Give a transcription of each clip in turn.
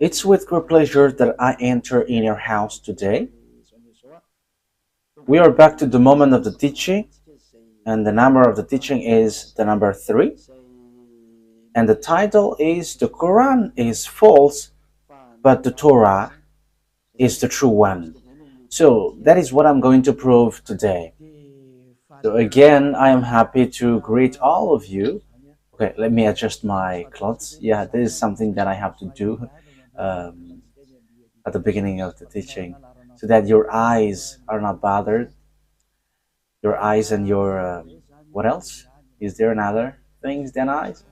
It's with great pleasure that I enter in your house today. We are back to the moment of the teaching, and the number of the teaching is the number 3. And the title is The Quran is false, but the Torah is the true one. So that is what I'm going to prove today. So again, I am happy to greet all of you. Okay, let me adjust my clothes. Yeah, this is something that I have to do um, at the beginning of the teaching so that your eyes are not bothered. Your eyes and your, what else? Is there another things than eyes?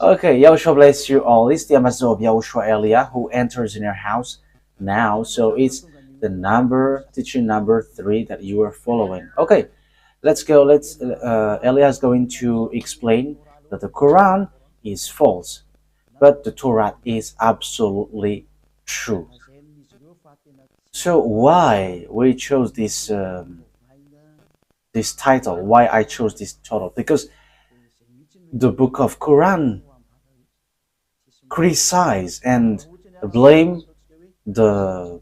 Okay, Yahushua bless you all. It's the Ambassador of Yahushua Elia who enters in your house now. So it's the teaching number 3 that you are following. Okay, let's go. Elia is going to explain that the Quran is false, but the Torah is absolutely true. So why we chose this title? Why I chose this title? Because the book of Quran criticize and blame the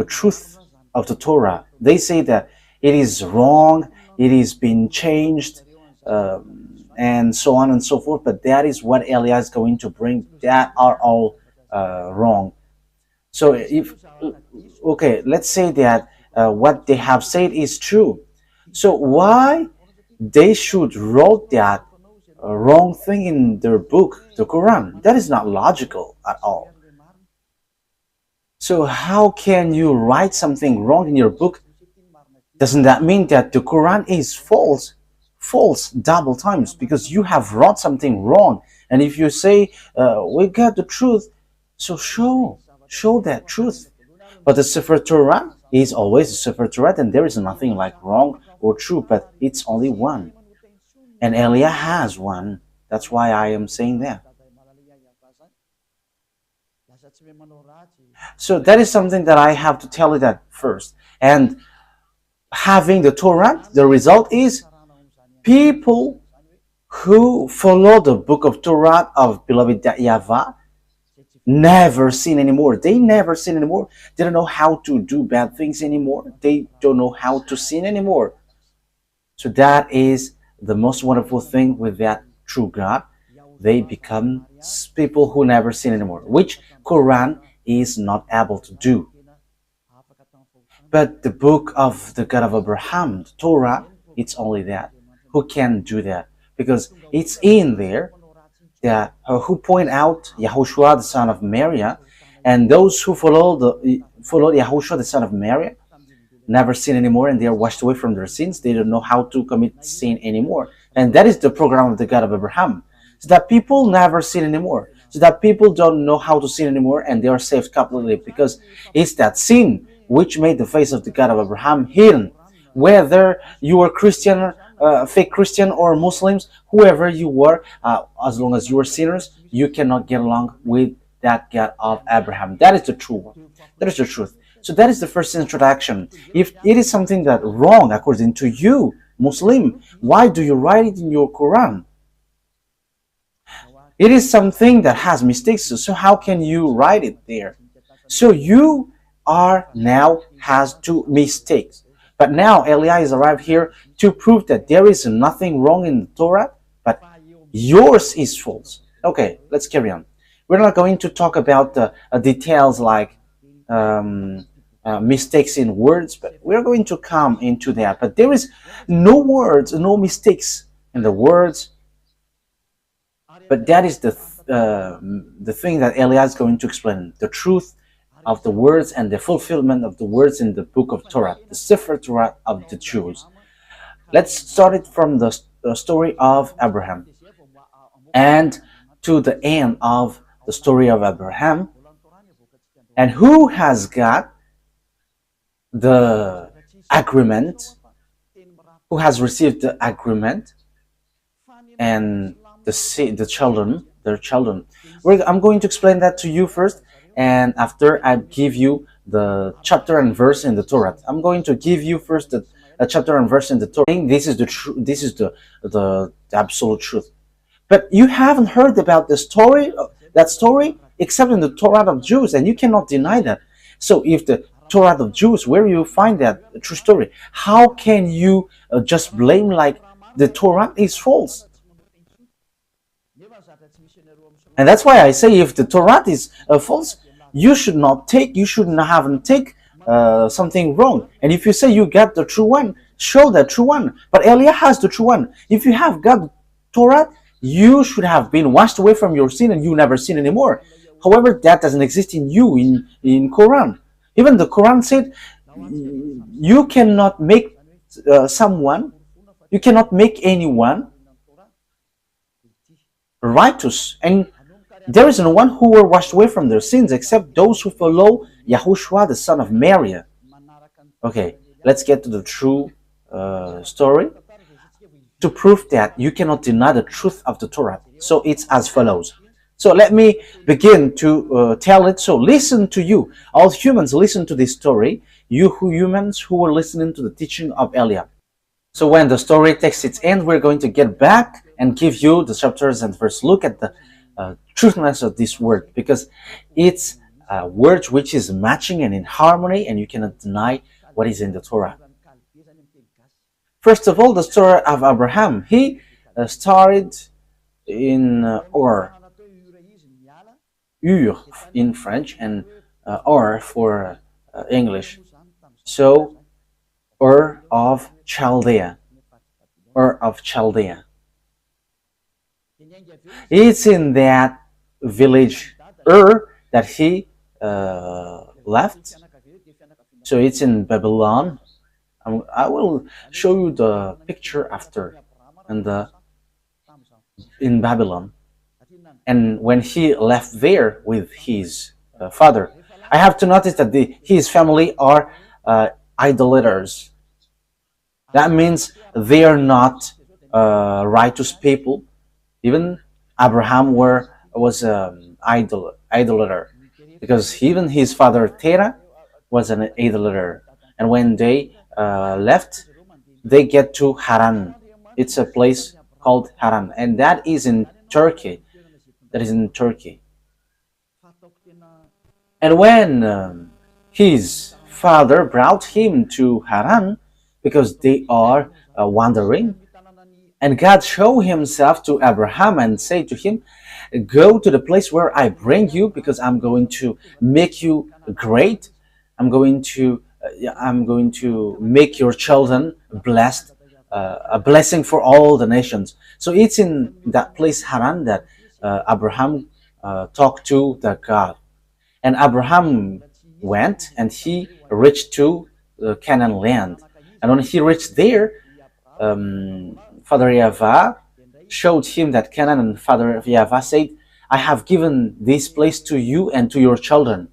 truth of the Torah. They say that it is wrong, it is being changed, and so on and so forth. But that is what Elia is going to bring. That are all wrong. So let's say that what they have said is true. So why they should wrote that wrong thing in their book, the Quran? That is not logical at all. So how can you write something wrong in your book? Doesn't that mean that the Quran is false? False double times, because you have wrote something wrong. And if you say we got the truth, so show that truth. But the Sefer Torah is always a Sefer Torah, and there is nothing like wrong or true, but it's only one. And Elia has one. That's why I am saying that. So that is something that I have to tell you that first. And having the Torah, the result is people who follow the book of Torah of beloved YAHVAH never sin anymore. They never sin anymore. They don't know how to do bad things anymore. They don't know how to sin anymore. So that is the most wonderful thing with that true God. They become people who never sin anymore, which Quran is not able to do. But the book of the God of Abraham, the Torah, it's only that who can do that, because it's in there that who point out YAHOSHUAH, the son of Mary, and those who follow YAHOSHUAH, the son of Mary, never sin anymore, and they are washed away from their sins. They don't know how to commit sin anymore. And that is the program of the God of Abraham, so that people never sin anymore, so that people don't know how to sin anymore, and they are saved completely, because it's that sin which made the face of the God of Abraham hidden. Whether you are Christian, fake Christian, or Muslims, whoever you were, as long as you are sinners, you cannot get along with that God of Abraham. That is the true one. That is the truth. So that is the first introduction. If it is something that wrong according to you, Muslim, why do you write it in your Quran? It is something that has mistakes, so how can you write it there? So you are now has 2 mistakes. But now Elia is arrived here to prove that there is nothing wrong in the Torah, but yours is false. Okay, let's carry on. We're not going to talk about the details like mistakes in words, but we're going to come into that. But there is no words, no mistakes in the words. But that is the thing that Elia is going to explain, the truth of the words and the fulfillment of the words in the book of Torah, the Sefer Torah of the Jews. Let's start it from the story of Abraham and to the end of the story of Abraham. And who has got the agreement, who has received the agreement, and the children, their children. I'm going to explain that to you first, and after I give you the chapter and verse in the Torah. I'm going to give you first the chapter and verse in the Torah. This is the this is the absolute truth. But you haven't heard about the story, that story except in the Torah of Jews, and you cannot deny that. So if the Torah of Jews, where you find that true story, how can you just blame like the Torah is false? And that's why I say if the Torah is false, you shouldn't have take something wrong. And if you say you got the true one, show the true one. But Elia has the true one. If you have got Torah, you should have been washed away from your sin and you never sin anymore. However, that doesn't exist in you, in Quran. Even the Quran said you cannot make you cannot make anyone righteous, and there is no one who were washed away from their sins except those who follow YAHOSHUAH, the son of Mary. Okay, let's get to the true story to prove that you cannot deny the truth of the Torah. So it's as follows. So let me begin to tell it. So listen to you, all humans, listen to this story, you humans who were listening to the teaching of Elia. So when the story takes its end, we're going to get back and give you the chapters and verse. Look at the truthness of this word, because it's a word which is matching and in harmony, and you cannot deny what is in the Torah. First of all, the story of Abraham. He started in Ur in French, and Ur for English. So Ur of Chaldea. Ur of Chaldea. It's in that village Ur that he left. So it's in Babylon. I will show you the picture after, and in Babylon. And when he left there with his father, I have to notice that his family are idolaters. That means they are not righteous people. Even Abraham was an idolater, because even his father Terah was an idolater. And when they left, they get to Haran. It's a place called Haran, and that is in Turkey. And when his father brought him to Haran, because they are wandering, and God showed himself to Abraham and said to him, go to the place where I bring you, because I'm going to make you great. I'm going to make your children blessed, a blessing for all the nations. So it's in that place Haran that Abraham talked to the God. And Abraham went and he reached to the Canaan land. And when he reached there, Father YAHVAH showed him that Canaan, and Father YAHVAH said, I have given this place to you and to your children.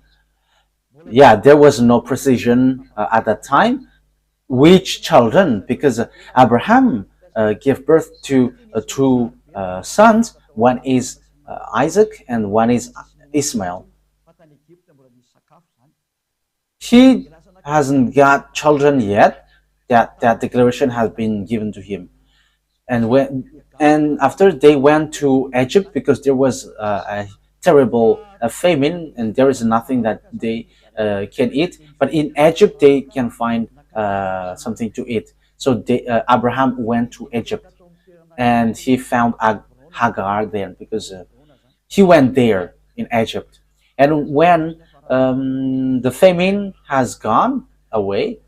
Yeah, there was no precision at that time. Which children? Because Abraham gave birth to two sons. One is Isaac and one is Ishmael. He hasn't got children yet. That declaration has been given to him. And after they went to Egypt, because there was a terrible famine and there is nothing that they can eat. But in Egypt they can find something to eat. So Abraham went to Egypt and he found Hagar there, because he went there in Egypt. And when the famine has gone away,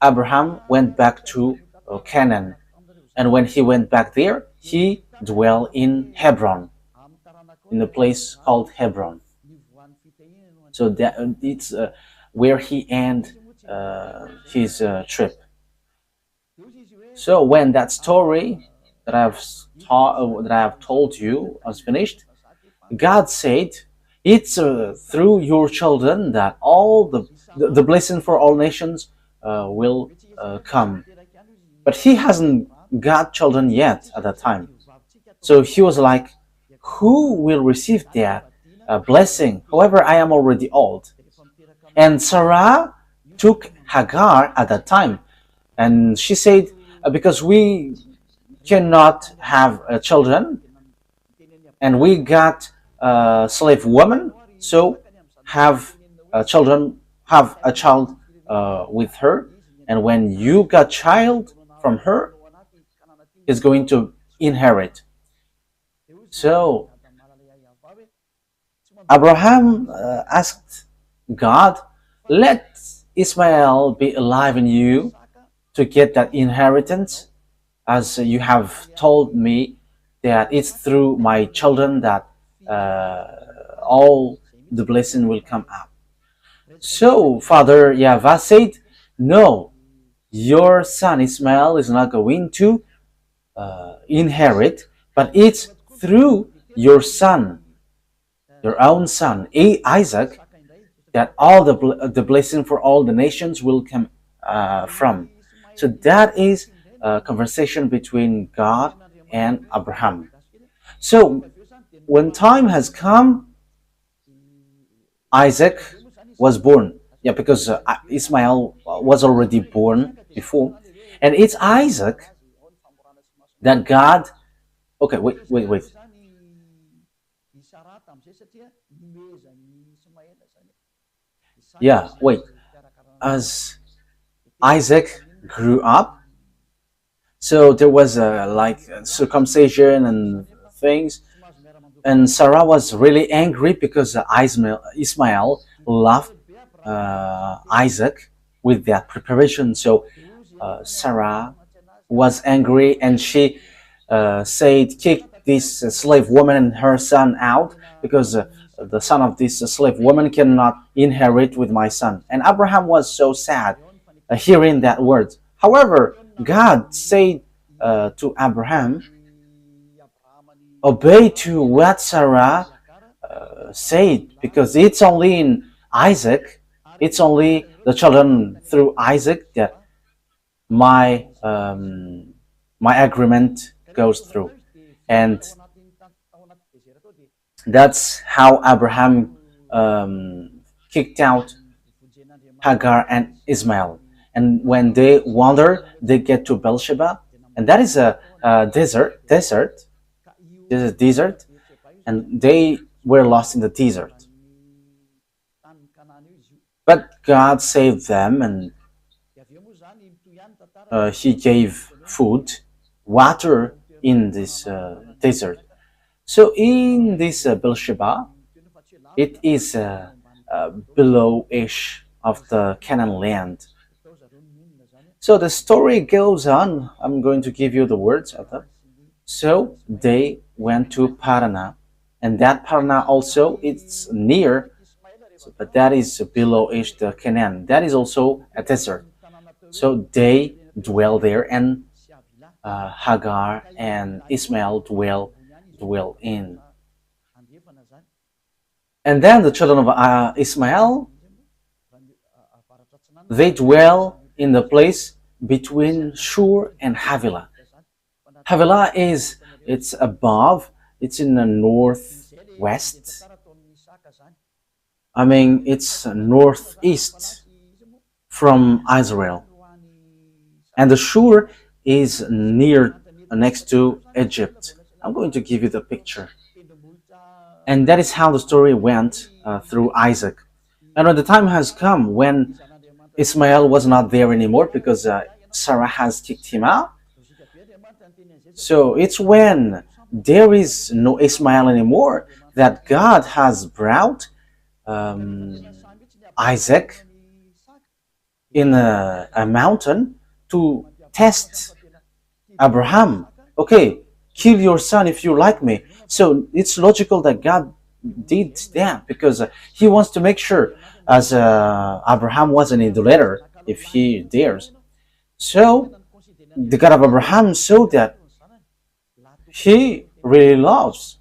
Abraham went back to Canaan. And when he went back there, he dwelled in Hebron, in a place called Hebron. So that it's where he ended his trip. So when that story that I have told you was finished, God said, it's through your children that all the blessing for all nations will come. But he hasn't got children yet at that time. So he was like, who will receive that blessing? However, I am already old. And Sarah took Hagar at that time. And she said, because we cannot have children, and we got a slave woman, So have children, have a child with her, and when you got child from her, is going to inherit. So Abraham asked God, let Ismael be alive in you to get that inheritance, as you have told me that it's through my children that all the blessing will come up. So Father YAHVAH said, no, your son Ismael is not going to inherit, but it's through your son, your own son, Isaac, that all the blessing for all the nations will come from. So that is a conversation between God and Abraham. So when time has come, Isaac was born. Yeah, because Ismael was already born before. And it's Isaac that God... Okay, wait. Yeah, wait. As Isaac grew up, so there was like circumcision and things, and Sarah was really angry because Ismael loved Isaac with that preparation. So Sarah was angry, and she said, kick this slave woman and her son out, because the son of this slave woman cannot inherit with my son. And Abraham was so sad hearing that word. However, God said to Abraham, obey to what Sarah said, because it's only in Isaac, it's only the children through Isaac that my agreement goes through. And that's how Abraham kicked out Hagar and Ismail. And when they wander, they get to Beersheba, and that is a desert. This is a desert, and they were lost in the desert. But God saved them, and He gave food, water in this desert. So in this Beersheba, it is below-ish of the Canaan land. So the story goes on. I'm going to give you the words of them. So they went to Paran, and that Paran also, it's near, but that is below-ish the Canaan. That is also a desert. So they dwell there, and Hagar and Ismail dwell in. And then the children of Ismail, they dwell in the place between Shur and Havilah. Havilah it's above, it's in the northwest. I mean, it's northeast from Israel. And the Shur is next to Egypt. I'm going to give you the picture. And that is how the story went through Isaac. And when the time has come when Ismael was not there anymore because Sarah has kicked him out. So it's when there is no Ismael anymore that God has brought Isaac in a mountain to test Abraham. Okay, kill your son if you like me. So it's logical that God did that because He wants to make sure, as Abraham was an idolater, if he dares. So the God of Abraham saw that He really loves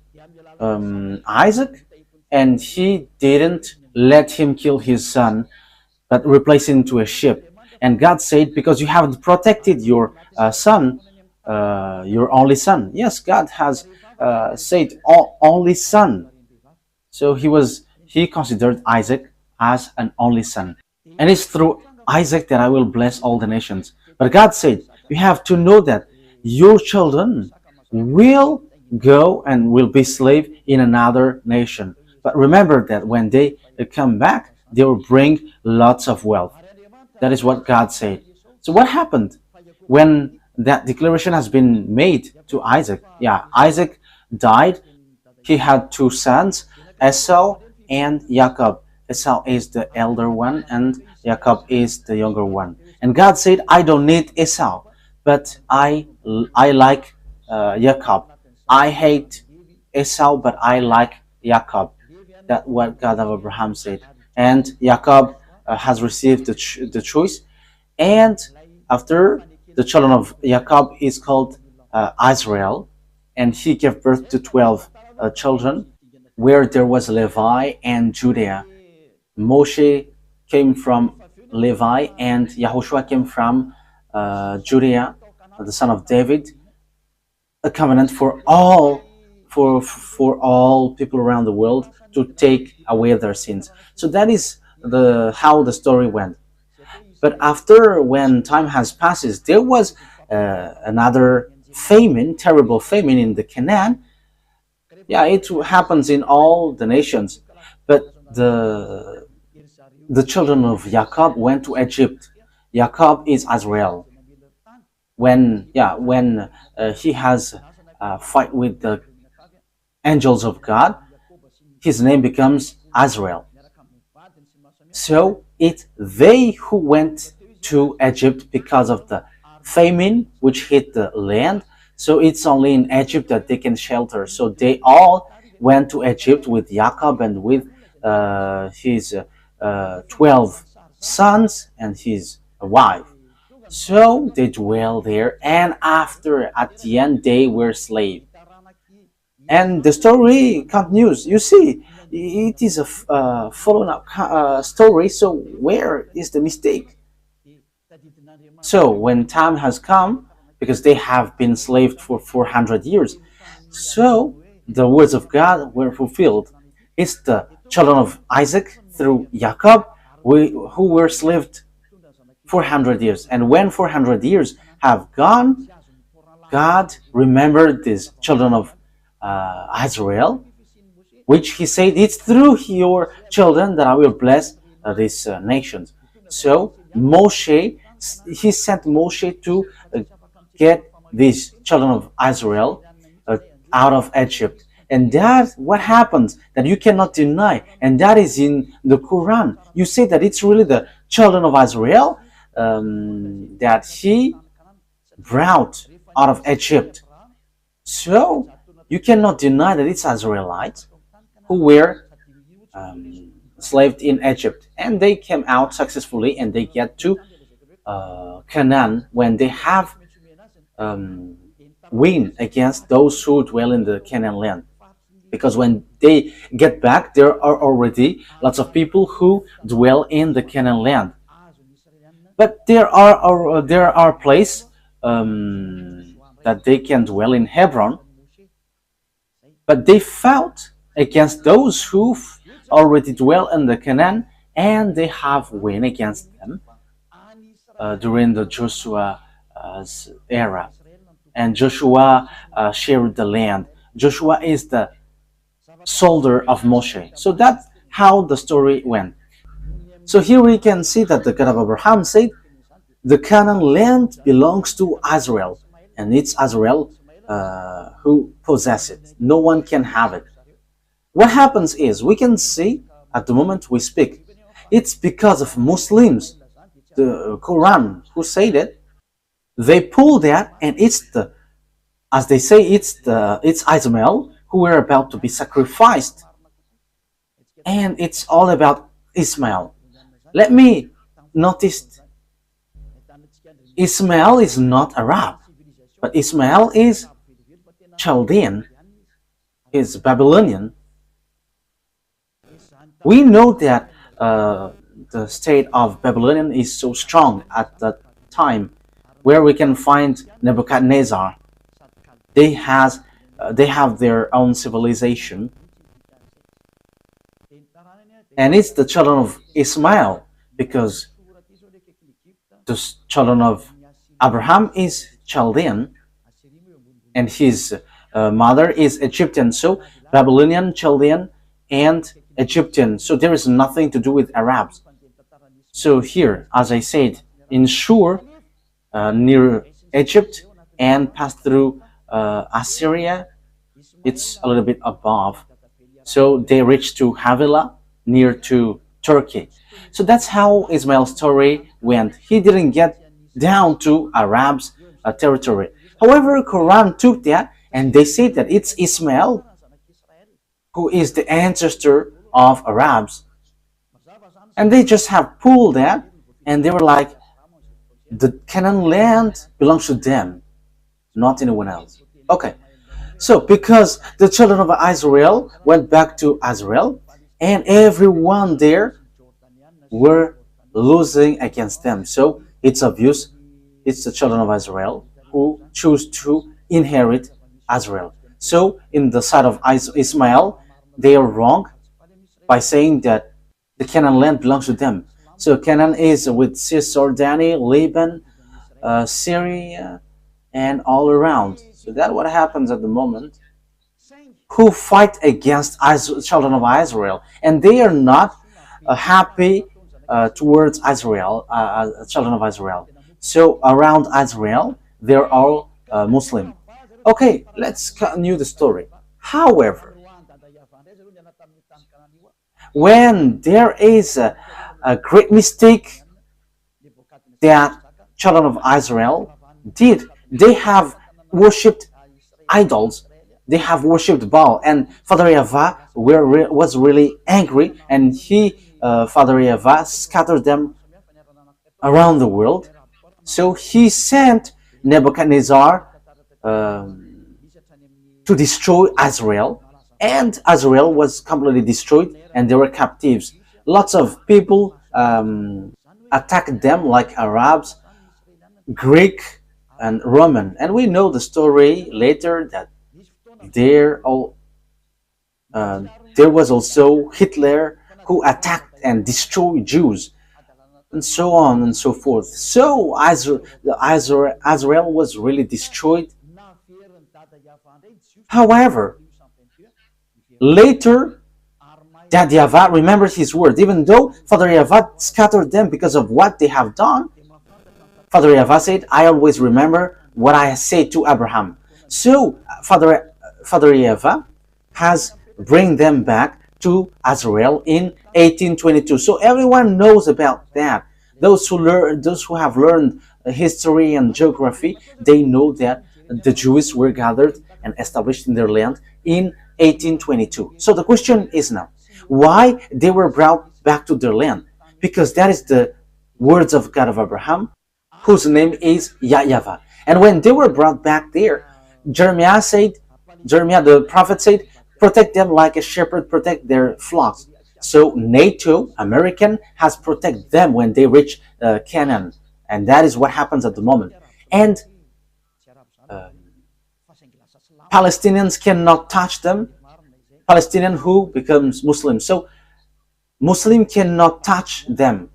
Isaac, and He didn't let him kill his son, but replace him into a sheep. And God said, because you haven't protected your son, your only son. Yes, God has said only son. So he considered Isaac as an only son. And it's through Isaac that I will bless all the nations. But God said, you have to know that your children will go and will be slave in another nation. But remember that when they come back, they will bring lots of wealth. That is what God said. So what happened when that declaration has been made to Isaac? Yeah, Isaac died. He had two sons, Esau and Jacob. Esau is the elder one and Jacob is the younger one. And God said, I don't need Esau, but I like Jacob. I hate Esau, but I like Jacob. That's what God of Abraham said. And Jacob has received the choice. And after, the children of Jacob is called Israel, and he gave birth to 12 children, where there was Levi and Judah. Moshe came from Levi, and Yahushua came from Judah, the son of David. A covenant for all, for all people around the world to take away their sins. So that is how the story went. But after, when time has passed, there was another famine, terrible famine in the Canaan. Yeah, it happens in all the nations. But the children of Jacob went to Egypt. Jacob is Israel. When he has a fight with the angels of God, his name becomes Israel. So it's they who went to Egypt because of the famine which hit the land. So it's only in Egypt that they can shelter. So they all went to Egypt with Jacob and with his 12 sons and his wife. So they dwell there, and after, at the end, they were slaves. And the story continues. You see, it is a following up story. So where is the mistake? So when time has come, because they have been enslaved for 400 years, so the words of God were fulfilled. It's the children of Isaac through Jacob who were enslaved 400 years. And when 400 years have gone, God remembered these children of Israel, which he said, it's through your children that I will bless these nations. So Moshe, he sent Moshe to get these children of Israel out of Egypt. And that's what happens, that you cannot deny. And that is in the Quran. You say that it's really the children of Israel that he brought out of Egypt. So you cannot deny that it's Israelites who were enslaved in Egypt. And they came out successfully, and they get to Canaan when they have win against those who dwell in the Canaan land. Because when they get back, there are already lots of people who dwell in the Canaan land. But there are places that they can dwell in Hebron. But they fought against those who already dwell in the Canaan, and they have win against them during the Joshua's era. And Joshua shared the land. Joshua is the soldier of Moshe. So that's how the story went. So here we can see that the God of Abraham said, the Canaan land belongs to Israel, and it's Israel who possess it. No one can have it. What happens is, we can see at the moment we speak, it's because of Muslims, the Quran, who said it. They pull that, and it's as they say, it's Ismail who were about to be sacrificed, and it's all about Ismail. Let me notice, Ismail is not Arab, but Ismail is Chaldean, is Babylonian. We know that the state of Babylonian is so strong at that time, where we can find Nebuchadnezzar. They have their own civilization, and it's the children of Ismail, because the children of Abraham is Chaldean, and his mother is Egyptian. So Babylonian, Chaldean, and Egyptian. So there is nothing to do with Arabs. So here, as I said, in Shur, near Egypt, and pass through Assyria, it's a little bit above. So they reached to Havilah, near to Turkey. So that's how Ismail's story went. He didn't get down to Arabs' territory. However, Quran took that and they say that it's Ismail who is the ancestor of Arabs. And they just have pulled that and they were like, the Canaan land belongs to them, not anyone else. Okay, so because the children of Israel went back to Israel and everyone there were losing against them. So it's obvious it's the children of Israel who choose to inherit Israel. So in the side of Ismail, they are wrong by saying that the Canaan land belongs to them. So Canaan is with Cisjordania, Lebanon, Syria, and all around. So that's what happens at the moment. Who fight against children of Israel, and they are not happy towards Israel, children of Israel. So around Israel, they're all Muslim. Okay, let's continue the story. However, when there is a great mistake that children of Israel did, they have worshipped idols. They have worshipped Baal, and Father YAHVAH was really angry, and Father YAHVAH scattered them around the world. So he sent Nebuchadnezzar to destroy Israel, and Israel was completely destroyed, and they were captives. Lots of people attacked them, like Arabs, Greek, and Roman. And we know the story later that there was also Hitler who attacked and destroyed Jews, and so on and so forth. So Israel was really destroyed. However, later, that YAHVAH remembered his word. Even though Father YAHVAH scattered them because of what they have done, Father YAHVAH said, I always remember what I said to Abraham. So Father YAHVAH has bring them back to Israel in 1822. So everyone knows about that. Those who have learned history and geography, they know that the Jews were gathered and established in their land in 1822. So the question is now, why they were brought back to their land? Because that is the words of God of Abraham, whose name is YAHVAH. And when they were brought back there, Jeremiah the prophet said, protect them like a shepherd protect their flocks. So NATO, American, has protected them when they reach Canaan. And that is what happens at the moment. And Palestinians cannot touch them. Palestinian who becomes Muslim. So Muslim cannot touch them.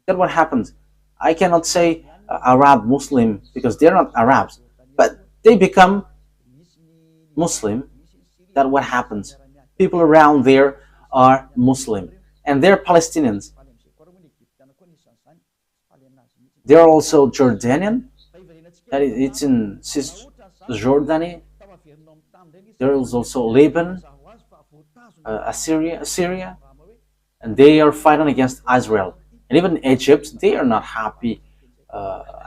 That's what happens. I cannot say Arab Muslim because they're not Arabs, but they become Muslim. That's what happens. People around there are Muslim and they're Palestinians. They're also Jordanian. It's in Cisjordania. There is also Lebanon, Syria, and they are fighting against Israel. And even Egypt, they are not happy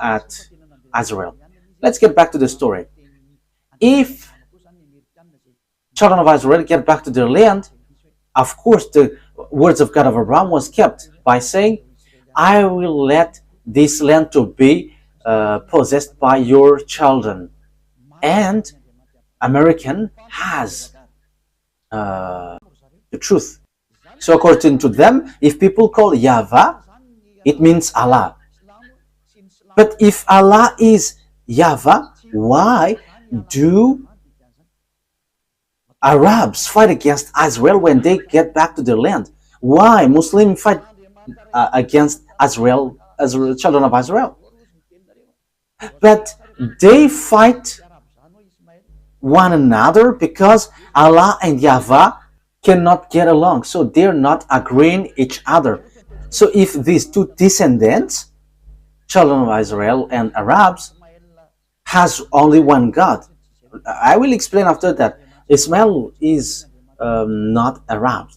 at Israel. Let's get back to the story. If children of Israel get back to their land, of course the words of God of Abraham was kept by saying, I will let this land to be possessed by your children. And American has the truth. So according to them, if people call YAHVAH, it means Allah. But if Allah is YAHVAH, why do Arabs fight against Israel when they get back to their land? Why Muslims fight against Israel, children of Israel? But they fight one another because Allah and YAHVAH cannot get along, so they're not agreeing each other. So if these two descendants, children of Israel and Arabs, has only one God, I will explain after that. Ismail is not Arab.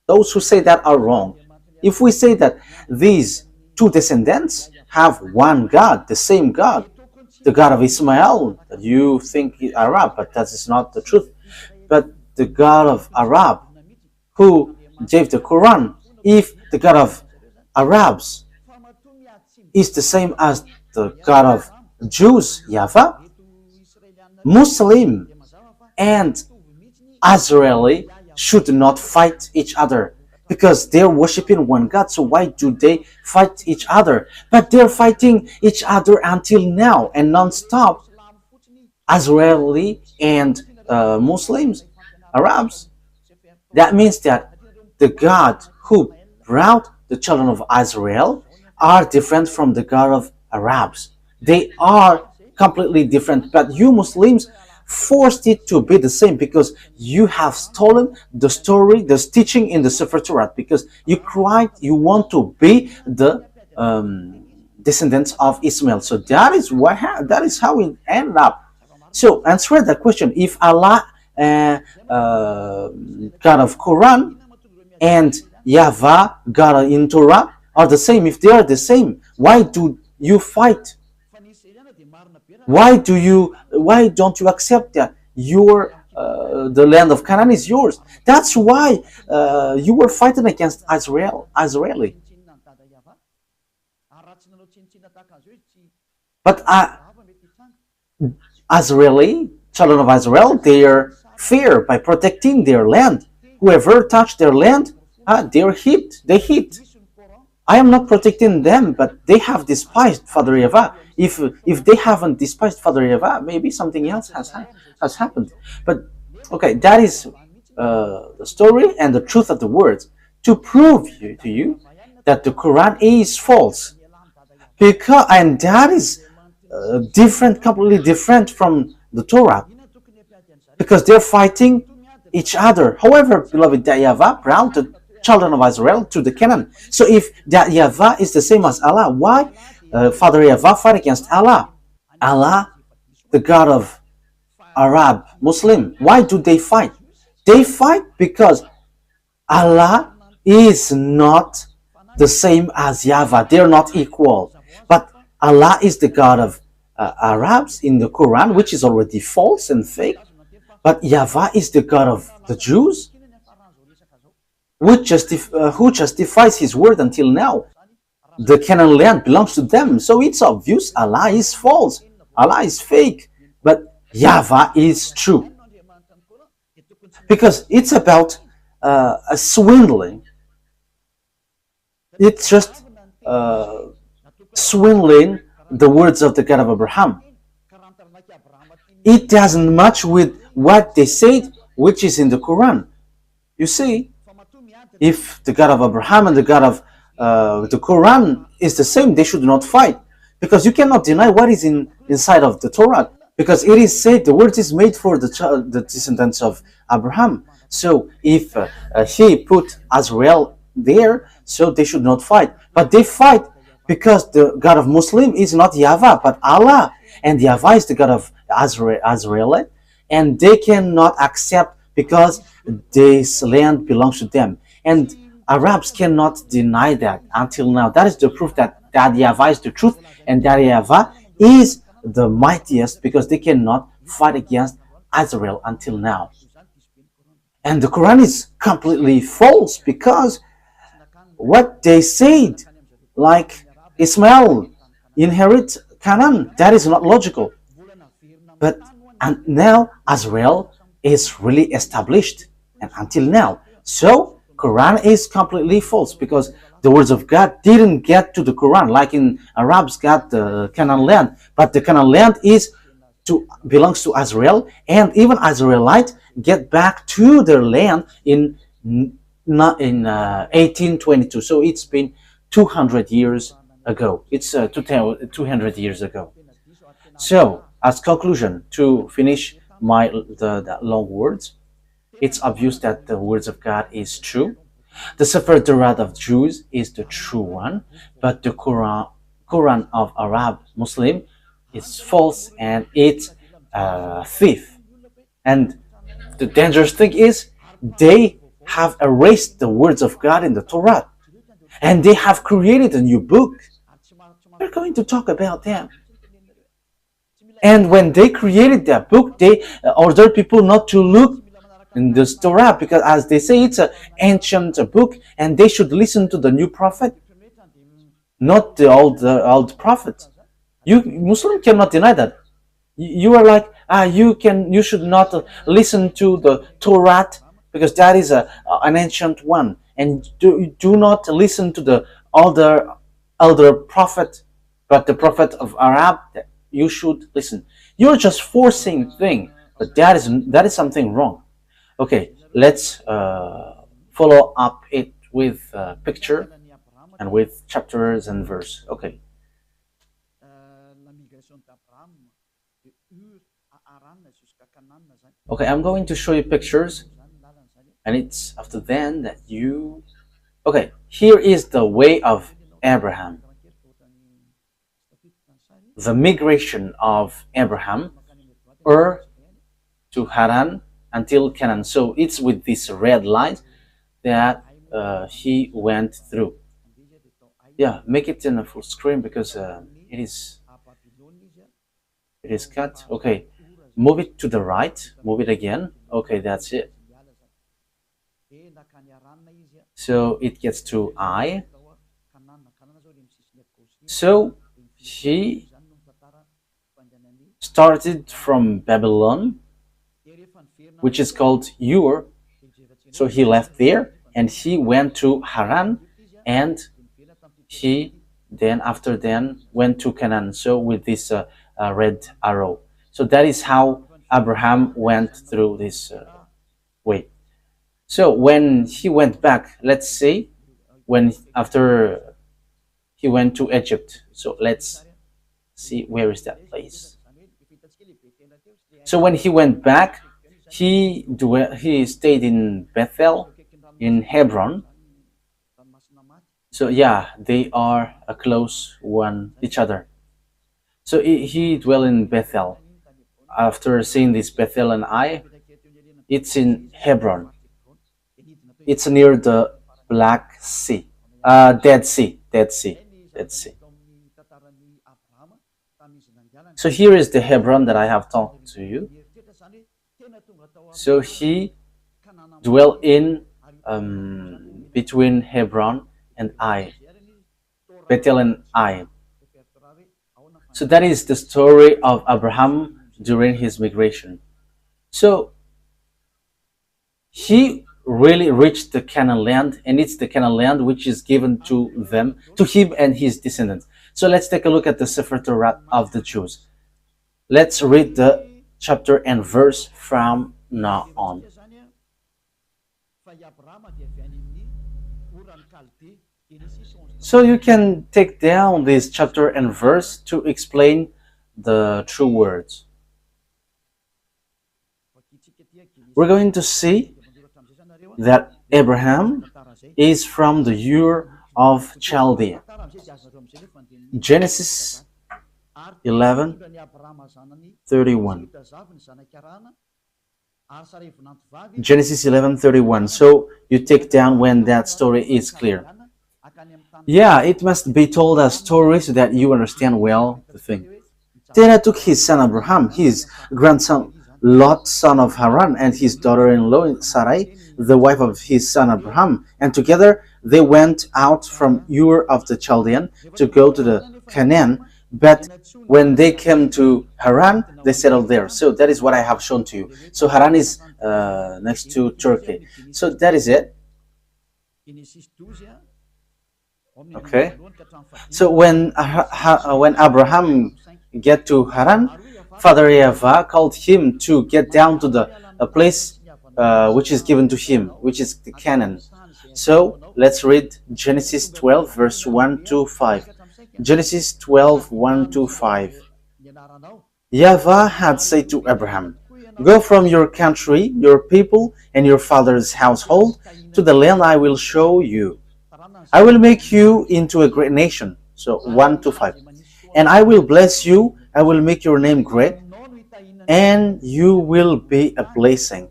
Those who say that are wrong. If we say that these two descendants have one God, the same God, the God of Ismail, that you think is Arab, but that is not the truth. But the God of Arab, who gave the Quran, if the God of Arabs is the same as the God of Jews, YAHVAH, Muslim and Israeli should not fight each other because they're worshiping one God. So why do they fight each other? But they're fighting each other until now and non-stop. Israeli and Muslims, Arabs. That means that the God who brought the children of Israel are different from the God of Arabs. They are completely different, but you Muslims forced it to be the same because you have stolen the story, the teaching in the Sefer Torah, because you want to be the descendants of Ismail. So that is how it ended up. So answer that question: if Allah, God of Quran, and YAHVAH, God in Torah, are the same, if they are the same, why do you fight? Why don't you accept that the land of Canaan is yours? That's why you were fighting against Israeli. But Israeli, children of Israel, they are fair by protecting their land. Whoever touched their land, they're hit. They hit. I am not protecting them, but they have despised Father YAHVAH. If they haven't despised Father YAHVAH, maybe something else has happened. But okay, that is the story and the truth of the words to prove to you that the Quran is false, and that is different, completely different from the Torah, because they're fighting each other. However, beloved, YAHVAH brought the children of Israel to the Canaan. So if that YAHVAH is the same as Allah, why Father YAHVAH fight against Allah? Allah, the God of Arab, Muslim, why do they fight? They fight because Allah is not the same as YAHVAH. They're not equal. But Allah is the God of Arabs in the Quran, which is already false and fake. But YAHVAH is the God of the Jews, who justifies his word until now. The Canaan land belongs to them. So it's obvious Allah is false. Allah is fake. But YAHVAH is true. Because it's about a swindling. It's just swindling the words of the God of Abraham. It doesn't match with what they said, which is in the Quran. You see, if the God of Abraham and the God of the Quran is the same, they should not fight, because you cannot deny what is inside of the Torah, because it is said the word is made for the descendants of Abraham. So if he put Israel there, so they should not fight. But they fight because the God of Muslim is not YAHVAH but Allah, and YAHVAH is the God of Israel, and they cannot accept because this land belongs to them. And Arabs cannot deny that until now. That is the proof that YAHVAH is the truth, and that YAHVAH is the mightiest, because they cannot fight against Israel until now. And the Quran is completely false, because what they said, like Ismail inherit Canaan, that is not logical. But and now Israel is really established, and until now. So Quran is completely false, because the words of God didn't get to the Quran, like in Arabs got the Canaan land, but the Canaan land belongs to Israel, and even Israelites get back to their land in 1822. So it's been 200 years ago. It's 200 years ago. So as conclusion, to finish the long words, it's obvious that the words of God is true. The Sefer Torah of Jews is the true one, but the Quran of Arab Muslim is false and it's a thief. And the dangerous thing is they have erased the words of God in the Torah and they have created a new book. We're going to talk about them. And when they created that book, they ordered people not to look in this Torah because, as they say, it's an ancient book and they should listen to the new prophet, not the old prophet. You Muslim cannot deny that. You are like, you should not listen to the Torah because that is an ancient one, and do not listen to the elder prophet, but the prophet of Arab. You should listen. You're just forcing thing, but that is something wrong. Okay, let's follow up it with a picture and with chapters and verse. Okay. Okay, I'm going to show you pictures, and it's after then that you. Okay, here is the way of Abraham. The migration of Abraham, to Haran until Canaan. So it's with this red line that he went through. Yeah, make it in a full screen because it is cut. Okay, move it to the right. Move it again. Okay, that's it. So it gets to I. So he started from Babylon, which is called Ur. So he left there and he went to Haran, and he then went to Canaan. So with this red arrow. So that is how Abraham went through this way. So when he went back, let's say, after he went to Egypt. So let's see, where is that place? So when he went back, he stayed in Bethel, in Hebron. So yeah, they are a close each other. So he dwelled in Bethel. After seeing this Bethel and Ai, it's in Hebron. It's near the Black Sea, Dead Sea. So here is the Hebron that I have talked to you. So he dwelt in between Hebron and Ai, Bethel and Ai. So that is the story of Abraham during his migration. So he really reached the Canaan land, and it's the Canaan land which is given to him and his descendants. So let's take a look at the Sefer Torah of the Jews. Let's read the chapter and verse from now on. So you can take down this chapter and verse to explain the true words. We're going to see that Abraham is from the Ur of Chaldea. Genesis 11:31. Genesis 11:31. So you take down when that story is clear. Yeah, it must be told as story so that you understand well the thing. Terah took his son Abraham, his grandson Lot, son of Haran, and his daughter-in-law Sarai, the wife of his son Abraham, and together they went out from Ur of the Chaldean to go to the Canaan. But when they came to Haran, they settled there. So that is what I have shown to you. So Haran is next to Turkey. So that is it. Okay. So when Abraham get to Haran, Father YAHVAH called him to get down to the place which is given to him, which is the Canaan. So let's read Genesis 12 verse 1 to 5. Genesis 12, 1 to 5. YAHVAH had said to Abraham, Go from your country, your people, and your father's household to the land I will show you. I will make you into a great nation. So 1 to 5. And I will bless you. I will make your name great, and you will be a blessing.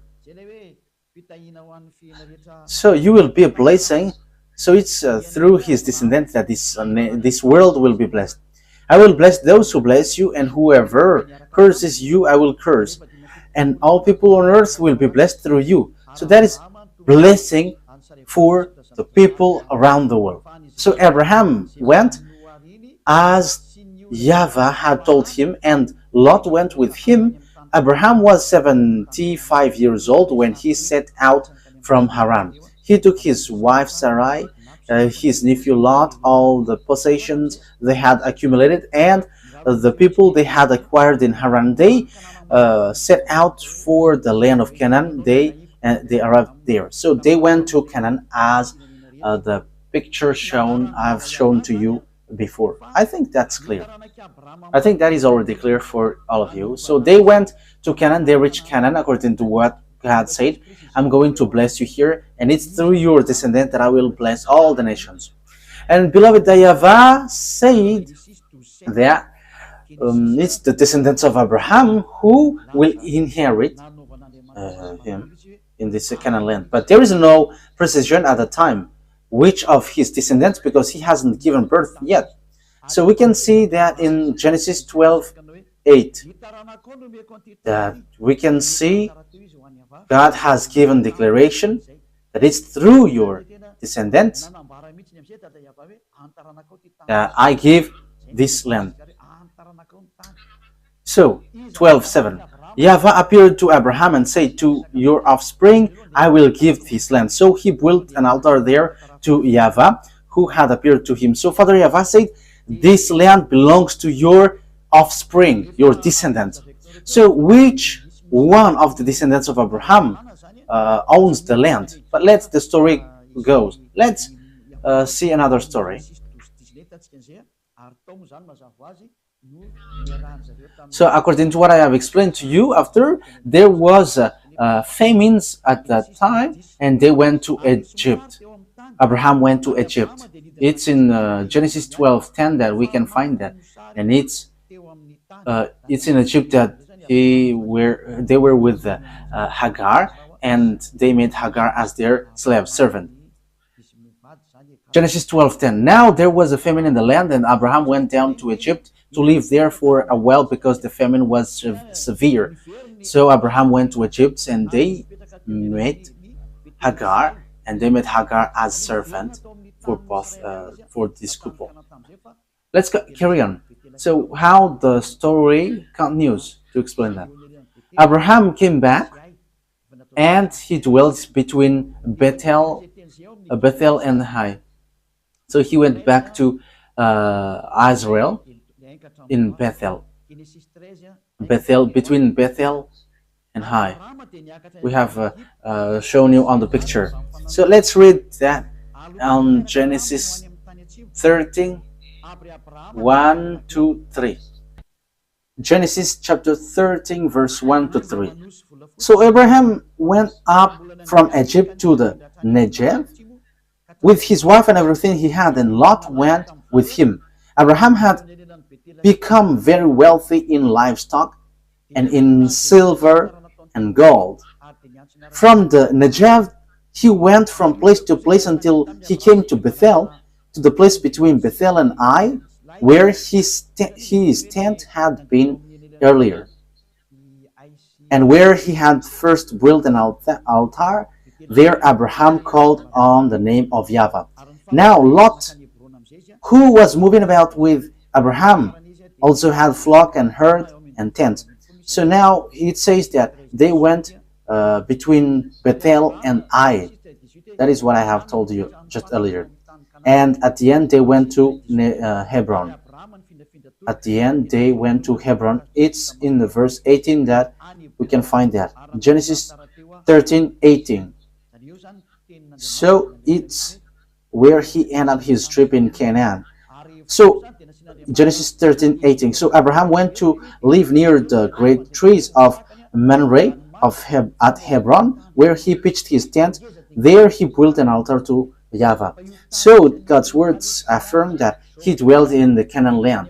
So you will be a blessing. So it's through his descendants that this world will be blessed. I will bless those who bless you, and whoever curses you, I will curse. And all people on earth will be blessed through you. So that is blessing for the people around the world. So Abraham went as YAHVAH had told him, and Lot went with him. Abraham was 75 years old when he set out from Haran. He took his wife Sarai, his nephew Lot, all the possessions they had accumulated, and the people they had acquired in Haran. They set out for the land of Canaan. They arrived there. So they went to Canaan as the picture I've shown to you before. I think that's clear. I think that is already clear for all of you. So they went to Canaan. They reached Canaan according to what God said. I'm going to bless you here, and it's through your descendant that I will bless all the nations. And beloved, YAHVAH said that it's the descendants of Abraham who will inherit him in this Canaan land. But there is no precision at the time which of his descendants, because he hasn't given birth yet. So we can see that in Genesis 12:8, that we can see God has given declaration that it's through your descendants that I give this land. So 12:7, YAHVAH appeared to Abraham and said, to your offspring I will give this land. So he built an altar there to YAHVAH, who had appeared to him. So Father YAHVAH said, this land belongs to your offspring, your descendants. So which one of the descendants of Abraham owns the land? But let's the story goes. Let's see another story. So according to what I have explained to you, after there was famines at that time, and they went to Egypt. Abraham went to Egypt. It's in Genesis 12:10 that we can find that, and it's in Egypt that they were with Hagar, and they made Hagar as their slave servant. Genesis 12:10. Now there was a famine in the land, and Abraham went down to Egypt to live there for a while because the famine was severe. So Abraham went to Egypt, and they met Hagar, and they made Hagar as servant for both for this couple. Let's carry on. So how the story continues to explain that. Abraham came back, and he dwelt between Bethel and Hai. So he went back to Israel in Bethel. Between Bethel and Hai. We have shown you on the picture. So let's read that on Genesis 13, 1 to 3. Genesis chapter 13, verse 1 to 3. So Abraham went up from Egypt to the Negev with his wife and everything he had, and Lot went with him. Abraham had become very wealthy in livestock and in silver and gold. From the Negev, he went from place to place until he came to Bethel, to the place between Bethel and Ai, where his tent had been earlier, and where he had first built an altar. There Abraham called on the name of YAHVAH. Now Lot, who was moving about with Abraham, also had flock and herd and tents. So now it says that they went between Bethel and Ai. That is what I have told you just earlier. And at the end they went to Hebron. At the end they went to Hebron. It's in the verse 18 that we can find that. Genesis 13:18. So it's where he ended his trip in Canaan. So Genesis 13:18. So Abraham went to live near the great trees of Manre at Hebron, where he pitched his tent. There he built an altar to YAHVAH. So God's words affirm that he dwelt in the Canaan land.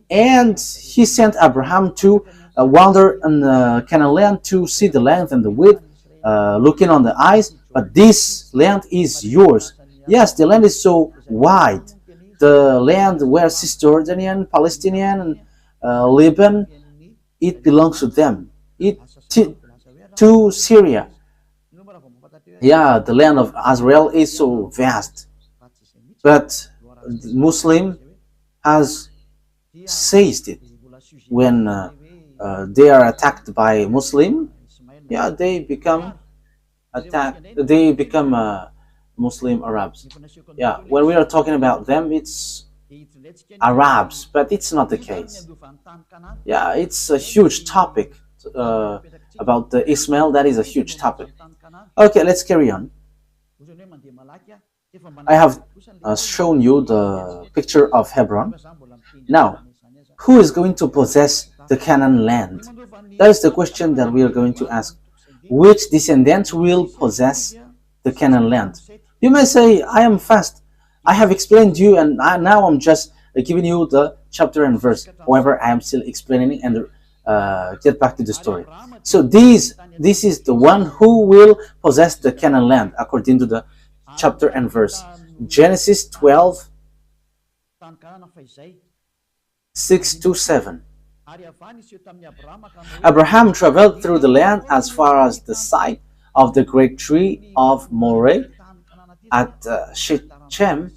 And he sent Abraham to wander in the Canaan land to see the length and the width, looking on the eyes. But this land is yours. Yes, the land is so wide. The land where Cisjordanian, Palestinian, and Lebanon, it belongs to them. To Syria. Yeah, the land of Israel is so vast. But Muslim has seized it. When they are attacked by Muslim, yeah, they become Muslim Arabs. Yeah, when we are talking about them, it's Arabs, but it's not the case. Yeah, it's a huge topic about the Ismail. That is a huge topic. Okay, let's carry on. I have shown you the picture of Hebron. Now, who is going to possess the Canaan land? That is the question that we are going to ask. Which descendants will possess the Canaan land? You may say, I am fast. I have explained to you, and now I'm just giving you the chapter and verse. However, I am still explaining and get back to the story. So this is the one who will possess the Canaan land according to the chapter and verse. Genesis 12, 6-7. Abraham traveled through the land as far as the site of the great tree of Moreh at Shechem.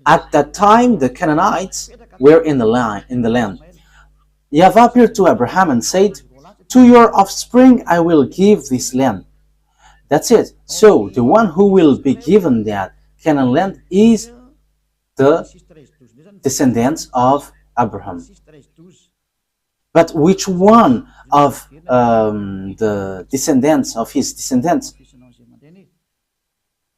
At that time, the Canaanites were in the land. YAHVAH appeared to Abraham and said, "To your offspring I will give this land." That's it. So the one who will be given that Canaan land is the descendants of Abraham. But which one of the descendants of his descendants?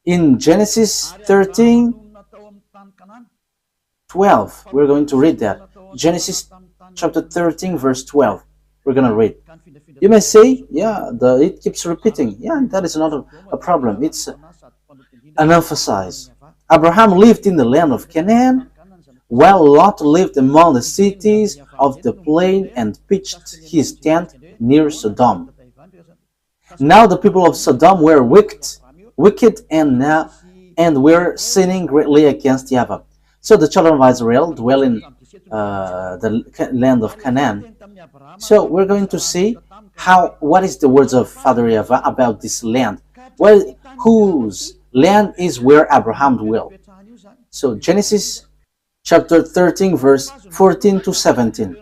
In Genesis 13:12, we're going to read that. Genesis chapter 13, verse 12. We're going to read. You may say, yeah, it keeps repeating. Yeah, that is not a problem. It's an emphasis. Abraham lived in the land of Canaan, while Lot lived among the cities of the plain and pitched his tent near Sodom. Now the people of Sodom were wicked and were sinning greatly against YAHVAH. So the children of Israel dwell in the land of Canaan. So we're going to see what is the words of Father YAHVAH about this land. Well, whose land is where Abraham dwelt. So Genesis chapter 13, verse 14-17.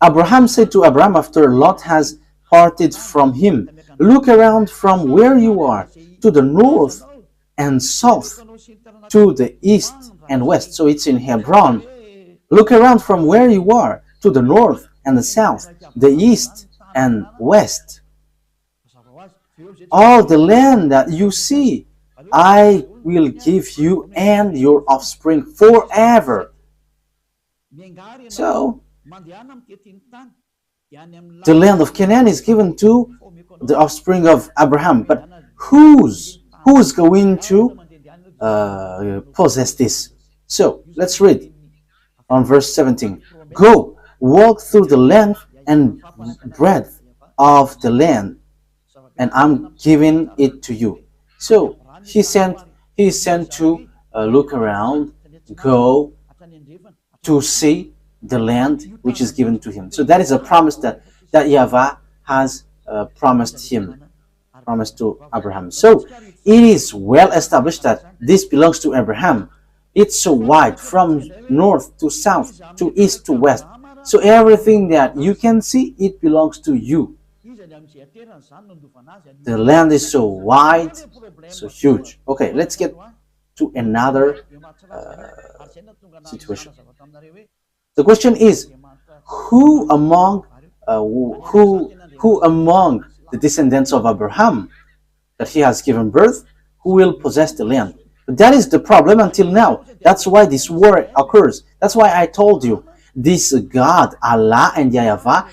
Abraham said to Abram after Lot has parted from him, "Look around from where you are, to the north and south, to the east and west." So it's in Hebron. Look around from where you are, to the north and the south, the east and west. All the land that you see, I will give you and your offspring forever. So, the land of Canaan is given to the offspring of Abraham. But who's going to possess this? So, let's read on verse 17. "Go, walk through the length and breadth of the land, and I'm giving it to you." So he is sent to look around, go to see the land which is given to him. So that is a promise that YAHVAH has promised to Abraham. So it is well established that this belongs to Abraham. It's so wide, from north to south, to east to west. So everything that you can see, it belongs to you. The land is so wide, so huge. Okay, let's get to another situation. The question is, who among the descendants of Abraham that he has given birth, who will possess the land? But that is the problem until now. That's why this war occurs. That's why I told you this God, Allah and YAHVAH,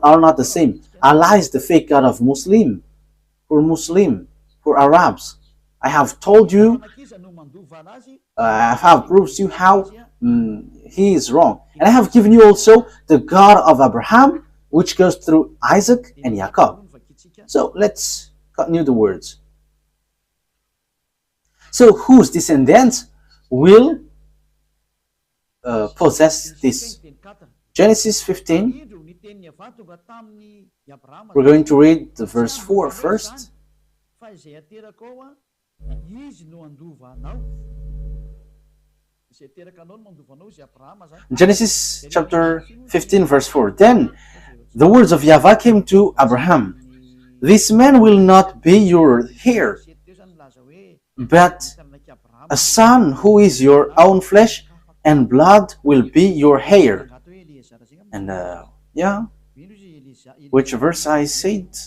are not the same. Allah is the fake God of Muslim, for Arabs. I have told you, I have proved you how he is wrong. And I have given you also the God of Abraham, which goes through Isaac and Jacob. So let's continue the words. So whose descendants will possess this? Genesis 15. We're going to read the verse 4 first. Genesis chapter 15 verse 4. Then the words of YAHVAH came to Abraham. This man will not be your heir, but a son who is your own flesh and blood will be your heir. And which verse I said?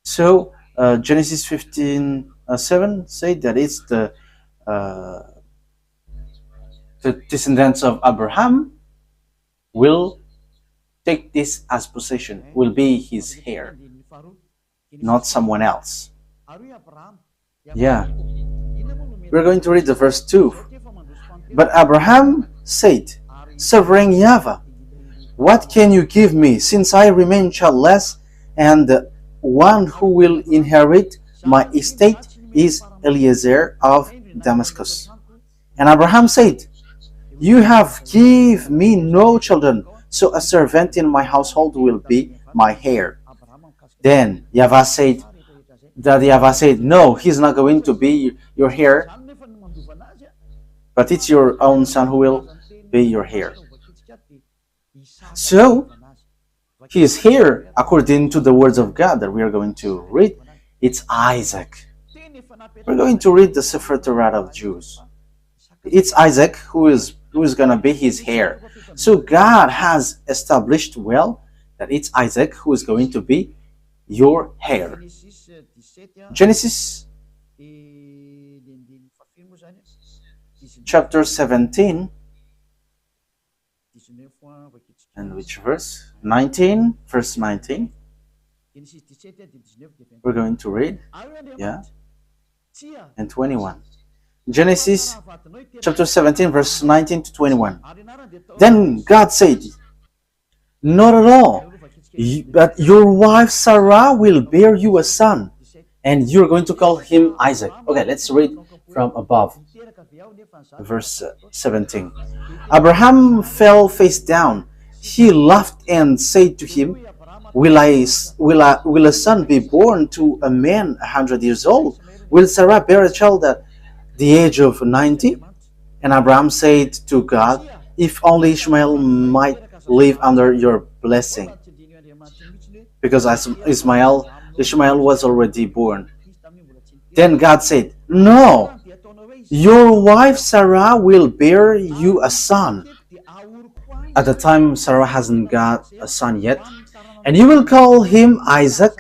So Genesis 15:7 said that it's the descendants of Abraham will take this as possession, will be his heir, not someone else. Yeah. We're going to read the verse 2. But Abraham said, Sovereign YAHVAH, what can you give me, since I remain childless, and the one who will inherit my estate is Eliezer of Damascus? And Abraham said, You have given me no children, so a servant in my household will be my heir. Then YAHVAH said, No, he's not going to be your heir, but it's your own son who will be your heir. So, his heir, according to the words of God that we are going to read, it's Isaac. We're going to read the Sefer Torah of Jews. It's Isaac who is going to be his heir. So God has established well that it's Isaac who is going to be your heir. Genesis chapter 17, and which verse? 19, verse 19. We're going to read, and 21. Genesis chapter 17, verse 19 to 21. Then God said, Not at all, but your wife Sarah will bear you a son, and you're going to call him Isaac. Okay, let's read from above. Verse 17. Abraham fell face down. He laughed and said to him, Will a son be born to a man 100 years old? Will Sarah bear a child at the age of 90? And Abraham said to God, If only Ishmael might live under your blessing. Because Ishmael was already born. Then God said, No, your wife Sarah will bear you a son. At the time, Sarah hasn't got a son yet. And you will call him Isaac.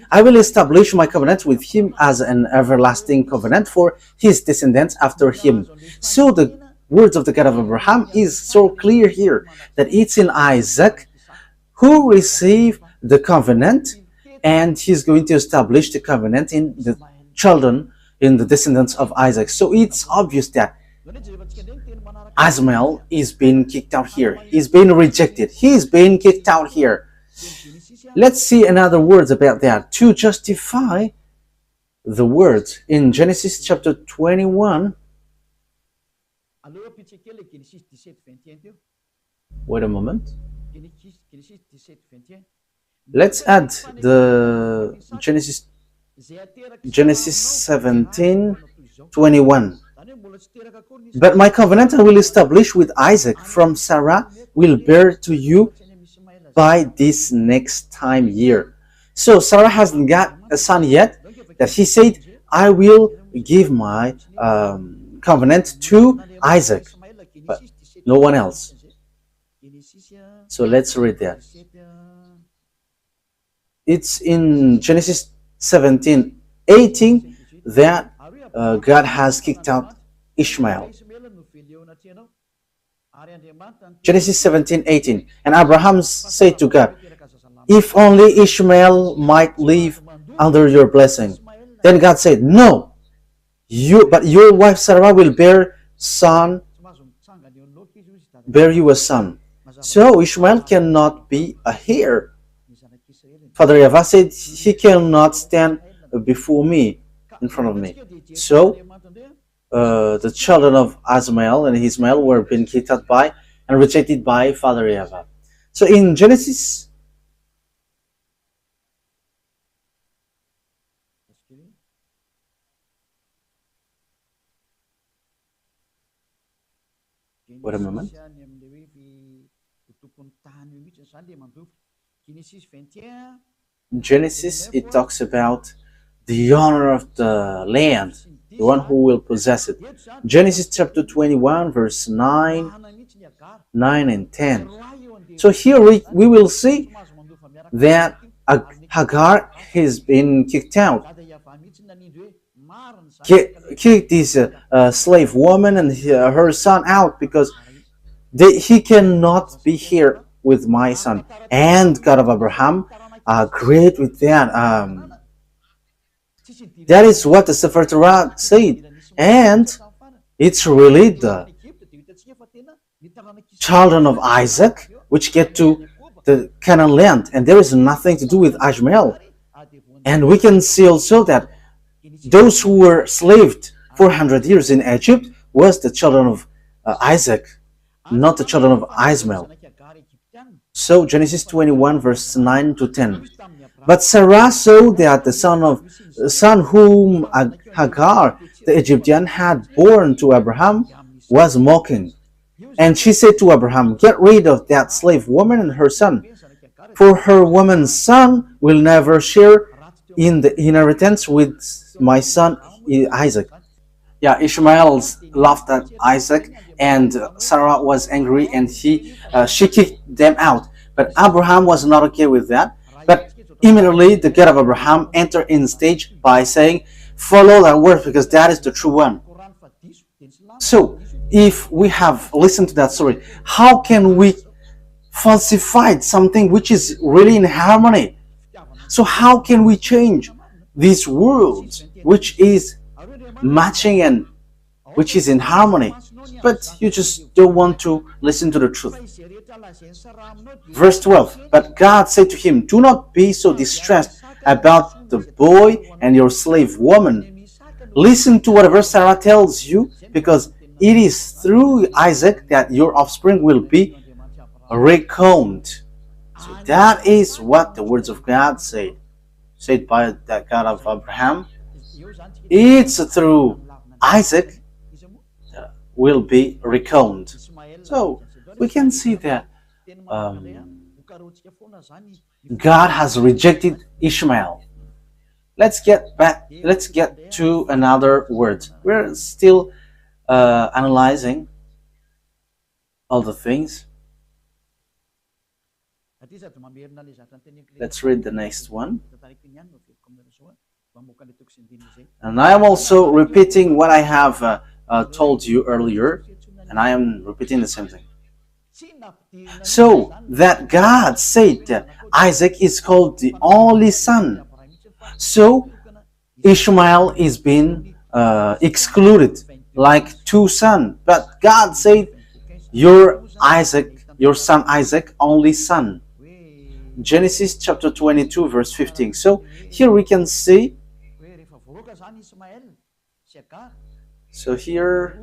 I will establish my covenant with him as an everlasting covenant for his descendants after him. So the words of the God of Abraham is so clear here that it's in Isaac who received the covenant, and he's going to establish the covenant in the children, in the descendants of Isaac. So it's obvious that Ishmael is being kicked out here. He's being rejected. He's being kicked out here. Let's see another words about that to justify the words in Genesis chapter 21. Wait a moment. Let's add the Genesis 17:21. But my covenant I will establish with Isaac from Sarah will bear to you by this next time year. So Sarah hasn't got a son yet, that he said, I will give my covenant to Isaac, but no one else. So let's read that. It's in Genesis 17:18 that God has kicked out Ishmael. Genesis 17:18. And Abraham said to God, if only Ishmael might live under your blessing. Then God said, no, but your wife Sarah will bear you a son. So Ishmael cannot be a heir. Father YAHVAH said, he cannot stand before me, in front of me. So the children of Ismael and Ismael were being kicked out by and rejected by Father YAHVAH. So in Genesis, wait a moment. In Genesis, it talks about the owner of the land, the one who will possess it. Genesis chapter 21, verse 9 and 10. So here we will see that Hagar has been kicked out. Kicked this slave woman and her son out because he cannot be here with my son. And God of Abraham agreed with that. That is what the Sefer Torah said. And it's really the children of Isaac which get to the Canaan land. And there is nothing to do with Ishmael. And we can see also that those who were slaved 400 years in Egypt was the children of Isaac, not the children of Ishmael. So Genesis 21 verse 9 to 10. But Sarah saw that the son whom Hagar the Egyptian had born to Abraham was mocking. And she said to Abraham, get rid of that slave woman and her son, for her woman's son will never share in the inheritance with my son Isaac. Yeah, Ishmael laughed at Isaac, and Sarah was angry, and she kicked them out. But Abraham was not okay with that. But immediately the God of Abraham entered in stage by saying, follow that word because that is the true one. So if we have listened to that story, how can we falsify something which is really in harmony? So how can we change these worlds which is matching and which is in harmony? But you just don't want to listen to the truth. Verse 12, but God said to him, do not be so distressed about the boy and your slave woman. Listen to whatever Sarah tells you, because it is through Isaac that your offspring will be reckoned. So that is what the words of God said by the God of Abraham. It's through Isaac that will be reckoned. So we can see that God has rejected Ishmael. Let's get to another word. We're still analyzing all the things. Let's read the next one. And I am also repeating what I have told you earlier, and I am repeating the same thing. So that God said that Isaac is called the only son. So Ishmael is being excluded like two sons. But God said, your son Isaac, only son. Genesis chapter 22 verse 15. So here we can see. So here,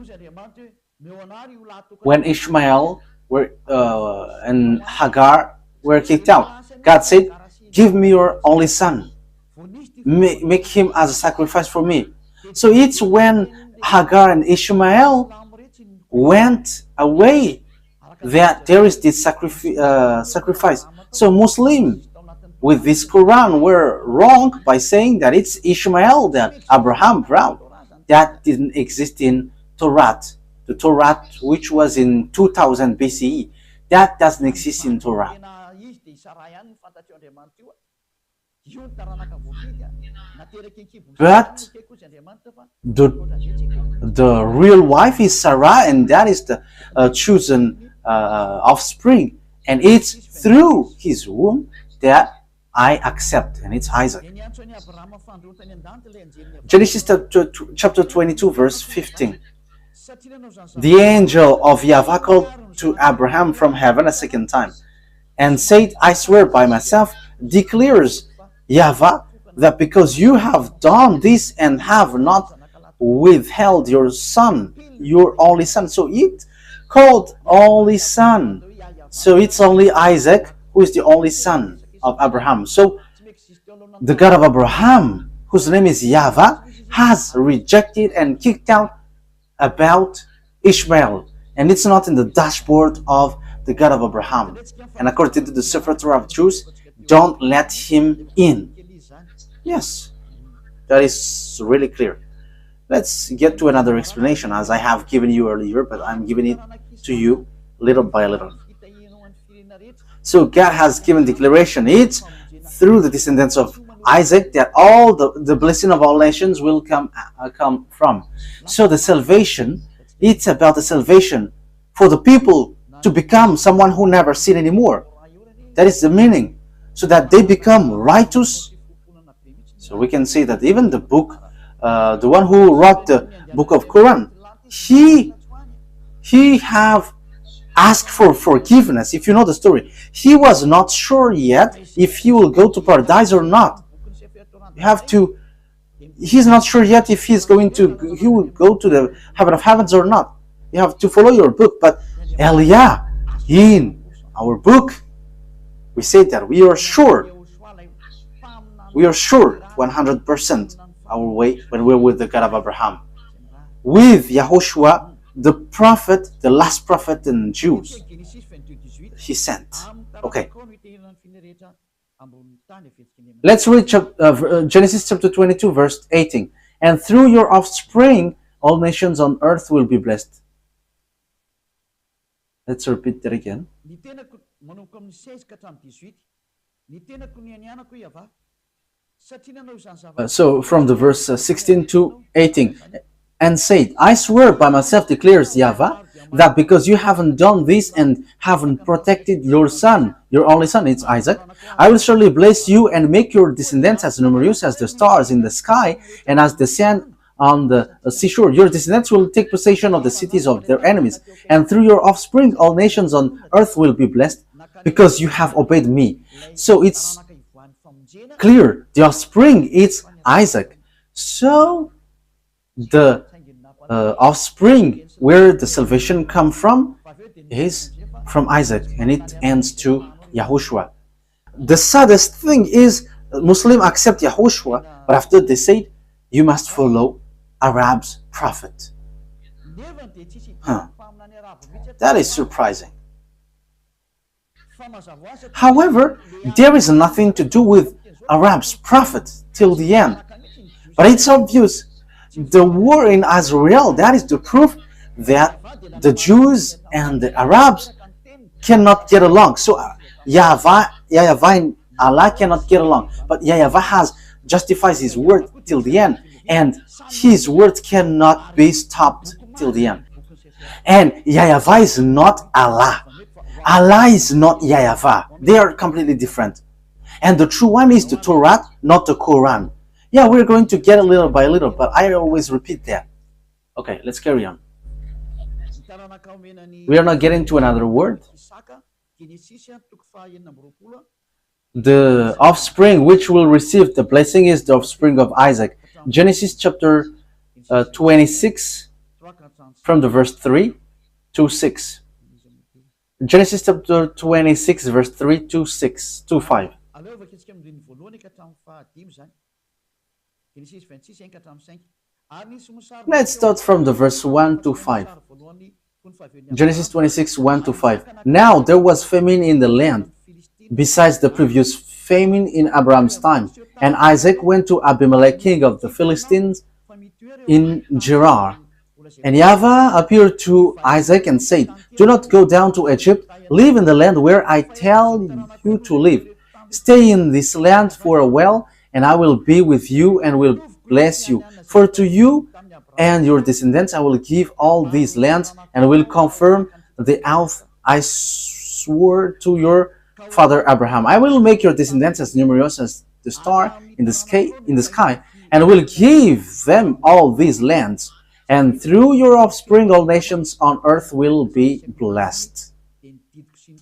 when Ishmael and Hagar were kicked out, God said, give me your only son. Make him as a sacrifice for me. So it's when Hagar and Ishmael went away that there is this sacrifice. So Muslims with this Quran were wrong by saying that it's Ishmael that Abraham brought. That didn't exist in Torah. The Torah, which was in 2000 BCE, that doesn't exist in Torah. But the real wife is Sarah, and that is the chosen offspring. And it's through his womb that I accept, and it's Isaac. Genesis chapter 22, verse 15. The angel of YAHVAH called to Abraham from heaven a second time and said, I swear by myself, declares YAHVAH, that because you have done this and have not withheld your son, your only son. So it called only son. So it's only Isaac who is the only son of Abraham. So the God of Abraham, whose name is YAHVAH, has rejected and kicked out about Ishmael. And it's not in the dashboard of the God of Abraham. And according to the Sefer Torah of Jews, don't let him in. Yes, that is really clear. Let's get to another explanation, as I have given you earlier, but I'm giving it to you little by little. So God has given declaration. It's through the descendants of Isaac that all the blessing of all nations will come from. So the salvation, it's about the salvation for the people to become someone who never sin anymore. That is the meaning. So that they become righteous. So we can see that even the book, the one who wrote the book of Quran, he have asked for forgiveness. If you know the story, he was not sure yet if he will go to paradise or not. You have to. He's not sure yet if he will go to the heaven of heavens or not. You have to follow your book. But Elia, in our book, we say that we are sure 100% our way when we're with the God of Abraham, with YAHOSHUAH, the prophet, the last prophet in Jews he sent. Okay, let's read Genesis chapter 22 verse 18. And through your offspring all nations on earth will be blessed. Let's repeat that again. So from the verse 16 to 18. And said, I swear by myself, declares YAHVAH, that because you haven't done this and haven't protected your son, your only son, it's Isaac, I will surely bless you and make your descendants as numerous as the stars in the sky and as the sand on the seashore. Your descendants will take possession of the cities of their enemies, and through your offspring all nations on earth will be blessed, because you have obeyed me. So it's clear, the offspring is Isaac. So the offspring where the salvation come from is from Isaac, and it ends to YAHOSHUAH. The saddest thing is Muslims accept YAHOSHUAH, but after they say you must follow Arab's prophet. That is surprising. However, there is nothing to do with Arab's prophet till the end. But it's obvious, the war in Israel, that is the proof that the Jews and the Arabs cannot get along. So YAHVAH and Allah cannot get along. But YAHVAH justifies his word till the end, and his word cannot be stopped till the end. And YAHVAH is not Allah. Allah is not YAHVAH. They are completely different. And the true one is the Torah, not the Quran. Yeah, we're going to get a little by little, but I always repeat that. Okay, let's carry on. We are not getting to another word. The offspring which will receive the blessing is the offspring of Isaac. Genesis chapter 26, from the verse 3 to 6. Genesis chapter 26, verse 3 to 6, to 5. Let's start from the verse 1 to 5. Genesis 26, 1 to 5. Now there was famine in the land, besides the previous famine in Abraham's time. And Isaac went to Abimelech, king of the Philistines, in Gerar. And YAHVAH appeared to Isaac and said, do not go down to Egypt. Live in the land where I tell you to live. Stay in this land for a while, and I will be with you and will bless you. For to you and your descendants I will give all these lands, and will confirm the oath I swore to your Father Abraham, I will make your descendants as numerous as the star in the sky, and will give them all these lands. And through your offspring, all nations on earth will be blessed.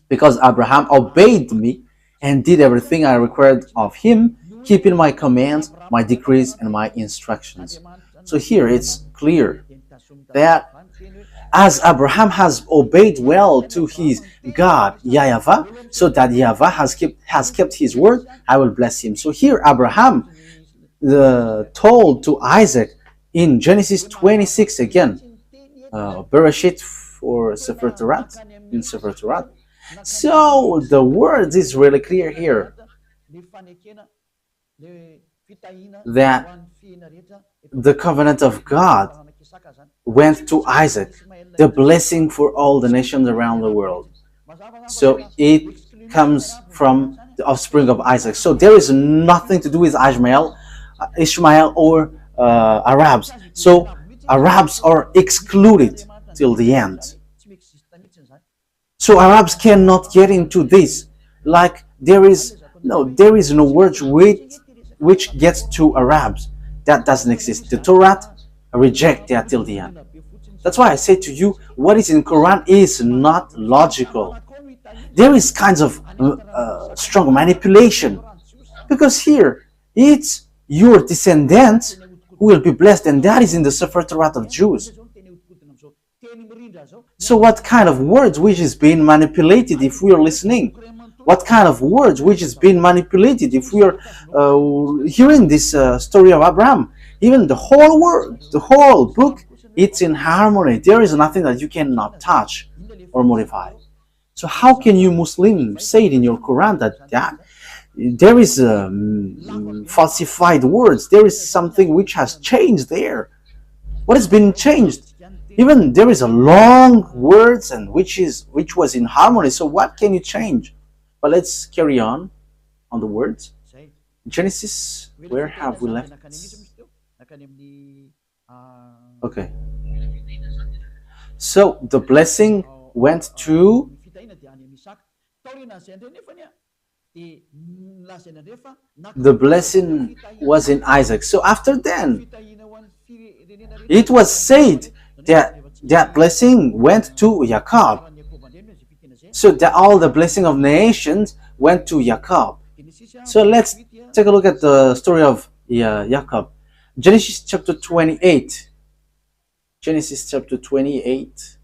Because Abraham obeyed me and did everything I required of him, keeping my commands, my decrees, and my instructions. So here it's clear that as Abraham has obeyed well to his God, YAHVAH, so that YAHVAH has kept his word, I will bless him. So here Abraham told to Isaac in Genesis 26 again, Bereshit for Sefer Torah, in Sefer Torah. So the word is really clear here that the covenant of God went to Isaac, the blessing for all the nations around the world. So it comes from the offspring of Isaac. So there is nothing to do with Ishmael or Arabs. So Arabs are excluded till the end. So Arabs cannot get into this. Like there is no word which gets to Arabs. That doesn't exist. The Torah reject that till the end. That's why I say to you, what is in Quran is not logical. There is kinds of strong manipulation, because here it's your descendants who will be blessed, and that is in the Sefer Torah of Jews. So what kind of words which is being manipulated if we are listening? What kind of words which is being manipulated if we are hearing this story of Abraham? Even the whole word, the whole book, it's in harmony. There is nothing that you cannot touch or modify. So how can you Muslims say it in your Quran that there is falsified words? There is something which has changed there. What has been changed? Even there is a long words and which was in harmony. So what can you change? But let's carry on the words. Genesis, where have we left? Okay. So the blessing went to the blessing was in Isaac. So after then, it was said that blessing went to Jacob. So that all the blessing of nations went to Jacob. So let's take a look at the story of Jacob. Genesis chapter 28. Genesis chapter 28.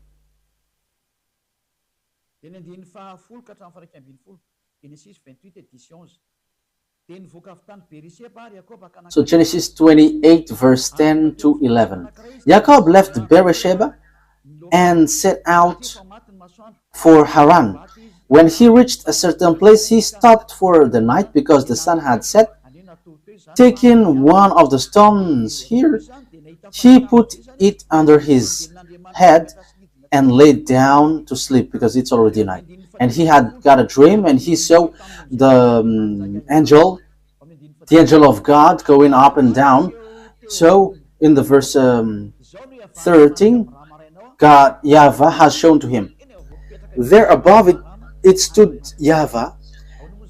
So Genesis 28 verse 10 to 11. Jacob left Beersheba and set out for Haran. When he reached a certain place, he stopped for the night because the sun had set. Taking one of the stones here, he put it under his head and lay down to sleep because it's already night. And he had got a dream, and he saw the angel of God going up and down. So in the verse 13, God, YAHVAH, has shown to him. There above it stood YAHVAH,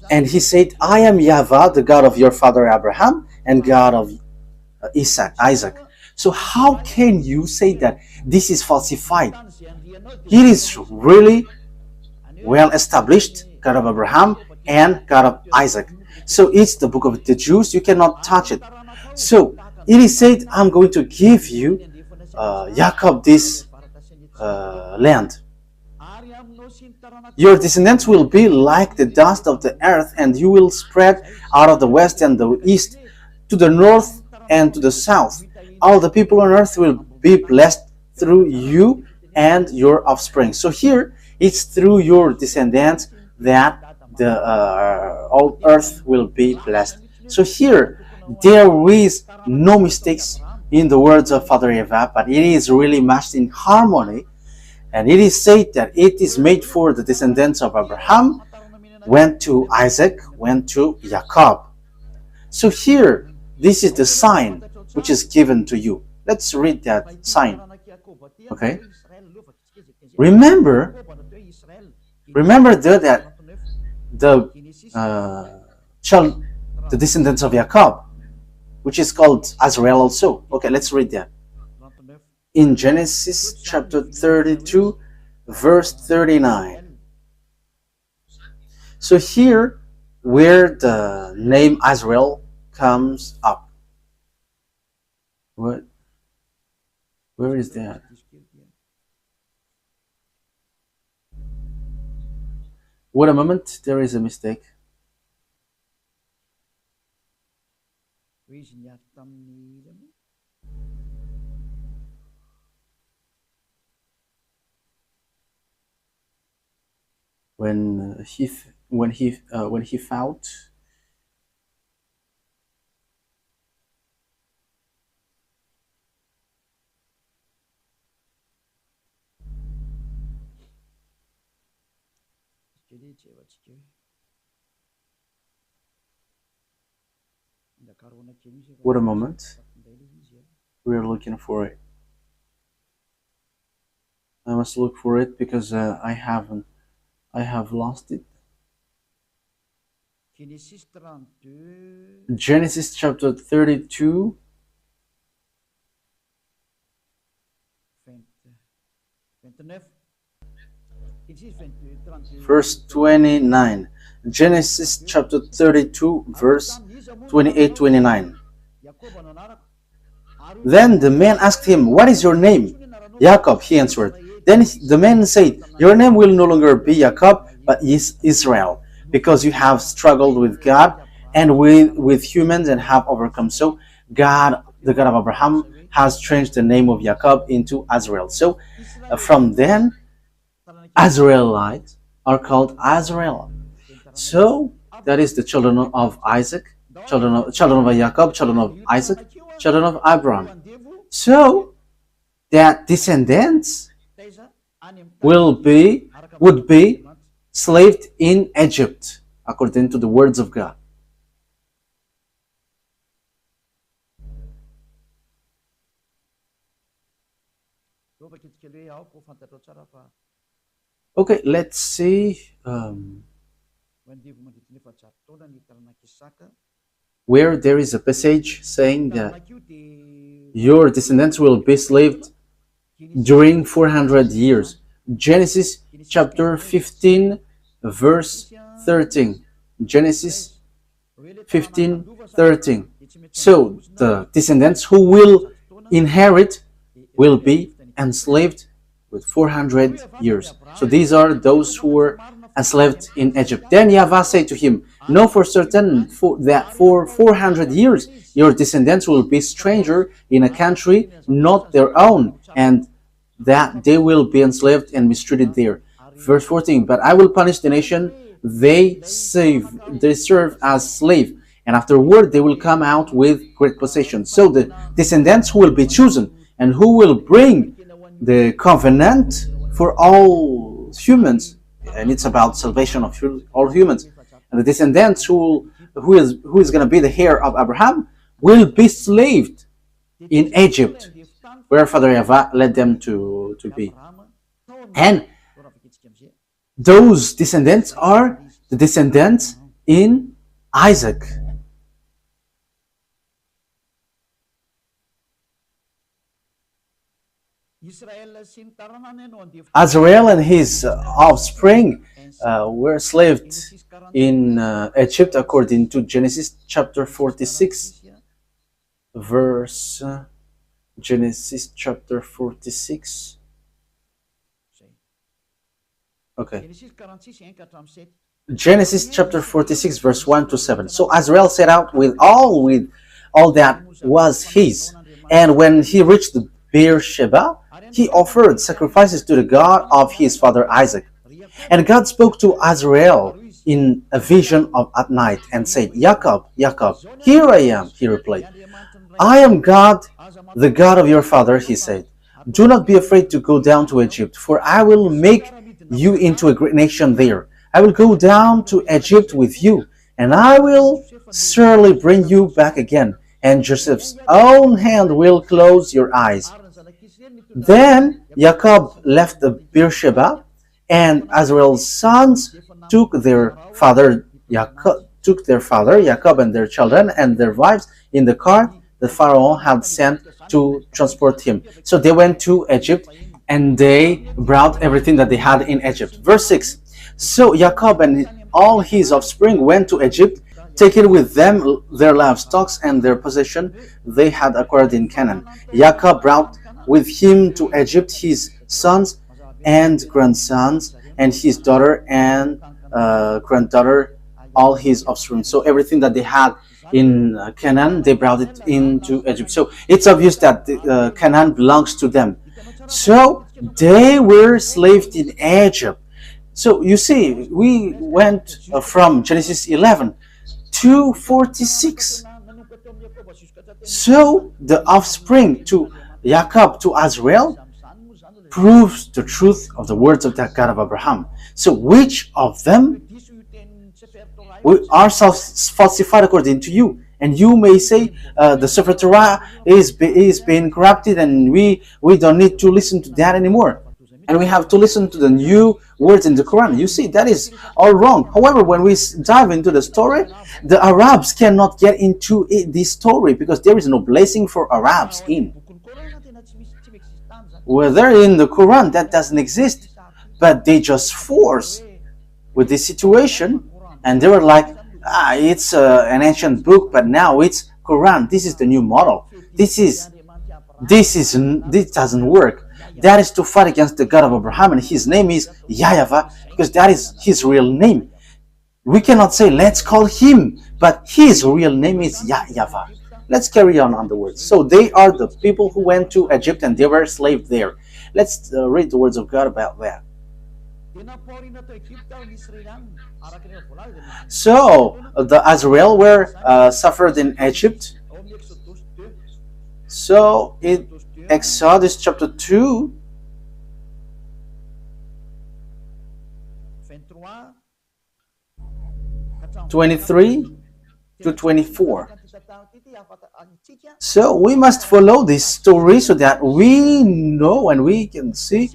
and he said, I am YAHVAH, the God of your father Abraham and God of Isaac. So how can you say that this is falsified? It is really well established, God of Abraham and God of Isaac. So it's the book of the Jews, you cannot touch it. So it is said, I'm going to give you, Jacob, this land. Your descendants will be like the dust of the earth, and you will spread out of the west and the east, to the north and to the south. All the people on earth will be blessed through you and your offspring. So here, it's through your descendants that the all earth will be blessed. So here, there is no mistakes in the words of Father YAHVAH, but it is really matched in harmony. And it is said that it is made for the descendants of Abraham, went to Isaac, went to Jacob. So here, this is the sign which is given to you. Let's read that sign. Okay? Remember that the child, the descendants of Jacob, which is called Azrael also. Okay, let's read that. In Genesis chapter 32, verse 39. So here, where the name Azrael comes up. What? Where is that? Wait a moment, there is a mistake. When he found Wait a moment. We are looking for it. I must look for it because I have lost it. Genesis chapter 32. Verse 29. Genesis chapter 32, verse 28-29. Then the man asked him, "What is your name?" "Jacob," he answered. Then the man said, "Your name will no longer be Jacob, but is Israel, because you have struggled with God and with humans and have overcome." So God, the God of Abraham, has changed the name of Jacob into Azrael. So from then, Azraelites are called Azrael. So that is the children of Isaac, children of Jacob, children of Isaac, children of Abraham. So that descendants would be slaved in Egypt, according to the words of God. Okay, let's see where there is a passage saying that your descendants will be slaved during 400 years. Genesis chapter 15, verse 13. Genesis 15:13. So the descendants who will inherit will be enslaved with 400 years. So these are those who were enslaved in Egypt. Then YAHVAH said to him, "Know for certain that for 400 years your descendants will be stranger in a country not their own, and that they will be enslaved and mistreated there." Verse 14, "But I will punish the nation they serve as slave, and afterward they will come out with great possession." So the descendants who will be chosen and who will bring the covenant for all humans, and it's about salvation of all humans, and the descendants who is going to be the heir of Abraham will be slaved in Egypt, where Father YAHVAH led them to be. And those descendants are the descendants in Isaac. Azrael and his offspring were slaved in Egypt, according to Genesis chapter 46, verse Genesis chapter 46. Okay. Genesis chapter 46, verse 1 to 7. So Azrael set out with all that was his, and when he reached the Beersheba, he offered sacrifices to the God of his father Isaac. And God spoke to Azrael in a vision at night and said, "Jacob, Jacob." "Here I am," he replied. "I am God, the God of your father," he said. "Do not be afraid to go down to Egypt, for I will make you into a great nation there. I will go down to Egypt with you, and I will surely bring you back again, and Joseph's own hand will close your eyes." Then Jacob left the Beersheba, and Azrael's sons took their father Jacob and their children and their wives in the cart the Pharaoh had sent to transport him. So they went to Egypt and they brought everything that they had in Egypt. Verse 6. So Jacob and all his offspring went to Egypt, taking with them their livestock and their possession they had acquired in Canaan. Jacob brought with him to Egypt his sons and grandsons and his daughter and granddaughter, all his offspring. So everything that they had in Canaan, they brought it into Egypt. So it's obvious that Canaan belongs to them. So they were slaves in Egypt. So you see, we went from Genesis 11 to 46. So the offspring to Jacob to Israel proves the truth of the words of the God of Abraham. So which of them are falsified according to you? And you may say the Sefer Torah is being corrupted and we don't need to listen to that anymore. And we have to listen to the new words in the Quran. You see, that is all wrong. However, when we dive into the story, the Arabs cannot get into this story because there is no blessing for Arabs in. Whether in the Quran, that doesn't exist. But they just force with this situation, and they were like, it's an ancient book, but now it's Quran. This is the new model. This doesn't work. That is to fight against the God of Abraham, and his name is YAHVAH, because that is his real name. We cannot say, let's call him, but his real name is YAHVAH. Let's carry on the words. So they are the people who went to Egypt and they were slaves there. Let's read the words of God about that. So the Israel were suffered in Egypt. So in Exodus chapter 2, (23 to 24). So we must follow this story so that we know and we can see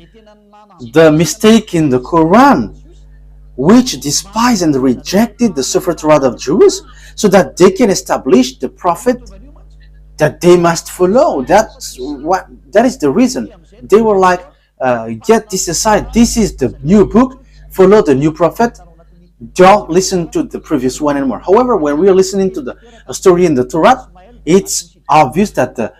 the mistake in the Quran, which despised and rejected the Sefer Torah of Jews, so that they can establish the prophet that they must follow. That is the reason. They were like, get this aside. This is the new book. Follow the new prophet. Don't listen to the previous one anymore. However, when we are listening to the story in the Torah, it's obvious that the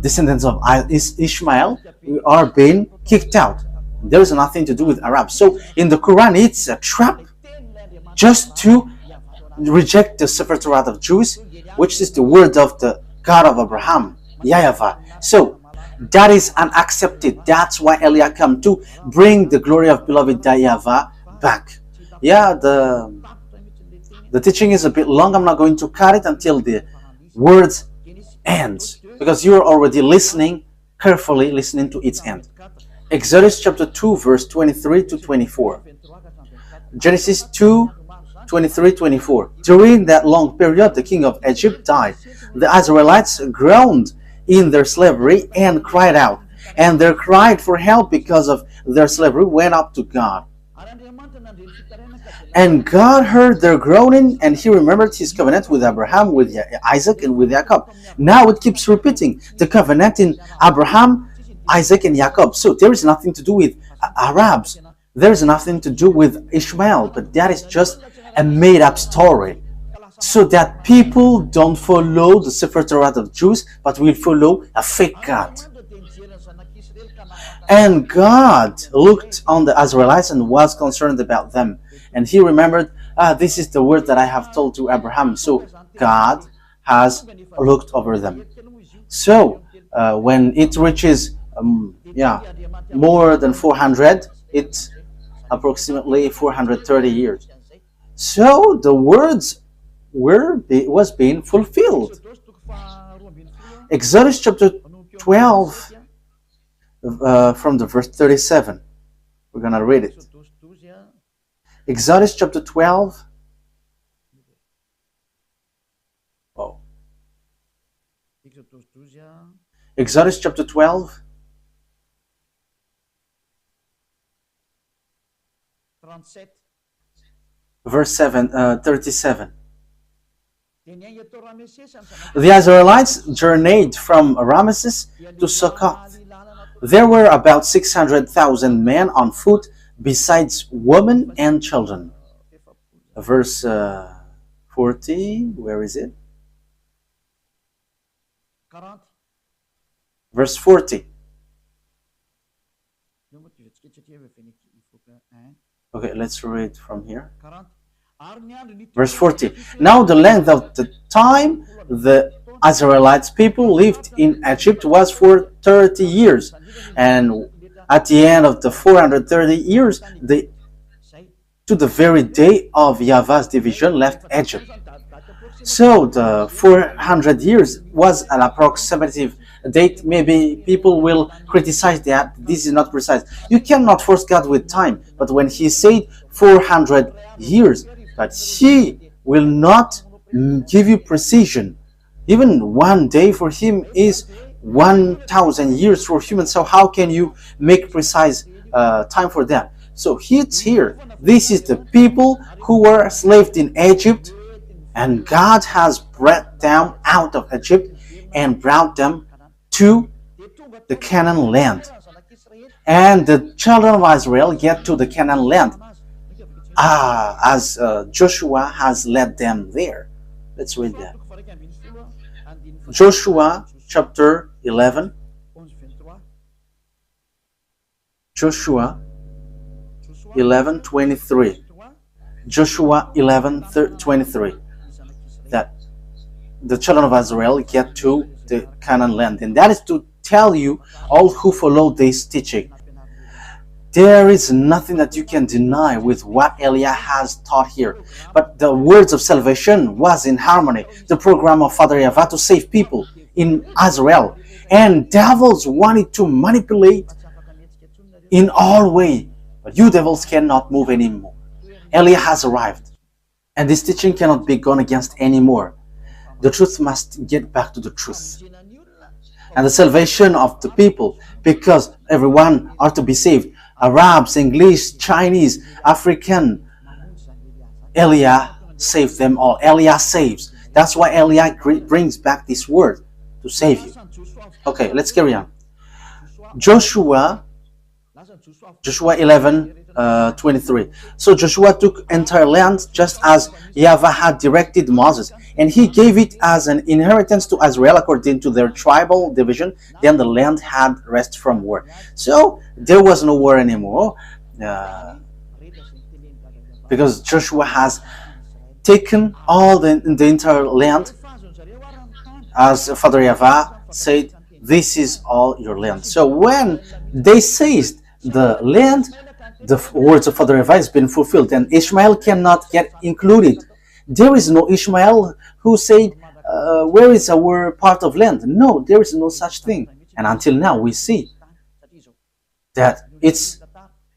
descendants of Ishmael are being kicked out. There is nothing to do with Arabs. So in the Quran, it's a trap just to reject the Sefer Torah of Jews, which is the word of the God of Abraham, YAHVAH. So that is unaccepted. That's why Eliah come to bring the glory of beloved YAHVAH back. Yeah, the teaching is a bit long. I'm not going to cut it until the words ends, because you're already carefully listening to its end. Exodus chapter 2 verse 23 to 24. Genesis 2 23, 24. During that long period, the king of Egypt died. The Israelites groaned in their slavery and cried out, and their cry for help because of their slavery went up to God. And God heard their groaning, and he remembered his covenant with Abraham, with Isaac, and with Jacob. Now it keeps repeating the covenant in Abraham, Isaac, and Jacob. So there is nothing to do with Arabs. There is nothing to do with Ishmael, but that is just a made-up story, so that people don't follow the Sefer Torah of Jews, but will follow a fake God. And God looked on the Israelites and was concerned about them. And he remembered, this is the word that I have told to Abraham. So God has looked over them. So when it reaches more than 400, it's approximately 430 years. So the words was being fulfilled. Exodus chapter 12 from the verse 37. We're going to read it. Exodus chapter 12. Exodus chapter 12. verse 37. The Israelites journeyed from Ramesses to Succoth. There were about 600,000 men on foot, besides women and children. Verse 40, where is it? Verse 40. Okay, let's read from here. Verse 40. Now the length of the time the Israelites people lived in Egypt was for 30 years. And at the end of the 430 years, they, to the very day of YAHVAH's division, left Egypt. So the 400 years was an approximative date. Maybe people will criticize that this is not precise. You cannot force God with time. But when he said 400 years, but he will not give you precision. Even one day for him is 1,000 years for humans. So how can you make precise time for that? So it's here. This is the people who were enslaved in Egypt, and God has brought them out of Egypt and brought them to the Canaan land. And the children of Israel get to the Canaan land as Joshua has led them there. Let's read that. Joshua chapter 11. Joshua 11:23. Joshua 11:23. That the children of Israel get to the Canaan land. And that is to tell you, all who follow this teaching, there is nothing that you can deny with what Eliah has taught here. But the words of salvation was in harmony. The program of Father YAHVAH to save people in Israel. And devils wanted to manipulate in all way. But you devils cannot move anymore. Eliah has arrived. And this teaching cannot be gone against anymore. The truth must get back to the truth. And the salvation of the people, because everyone are to be saved. Arabs, English, Chinese, African. Eliah saved them all. Eliah saves. That's why Eliah brings back this word to save you. Okay, let's carry on. Joshua 11:23. So Joshua took entire land just as YAHVAH had directed Moses, and he gave it as an inheritance to Israel according to their tribal division. Then the land had rest from war. So there was no war anymore, because Joshua has taken all the entire land, as Father YAHVAH said, this is all your land. So when they seized the land, the words of Father YAHVAH has been fulfilled, and Ishmael cannot get included. There is no Ishmael who said, where is our part of land? No, there is no such thing. And until now we see that it's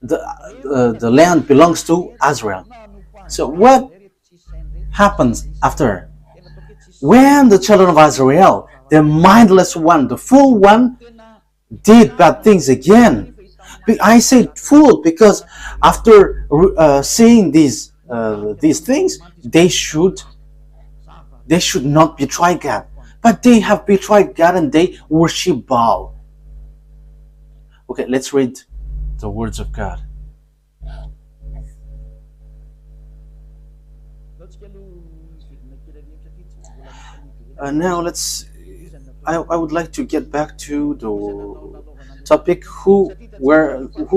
the land belongs to Israel. So what happens after? When the children of Israel, the mindless one, the fool one, did bad things again. I say fool because after seeing these things, they should not betray God. But they have betrayed God and they worship Baal. Okay, let's read the words of God. Now I would like to get back to the topic who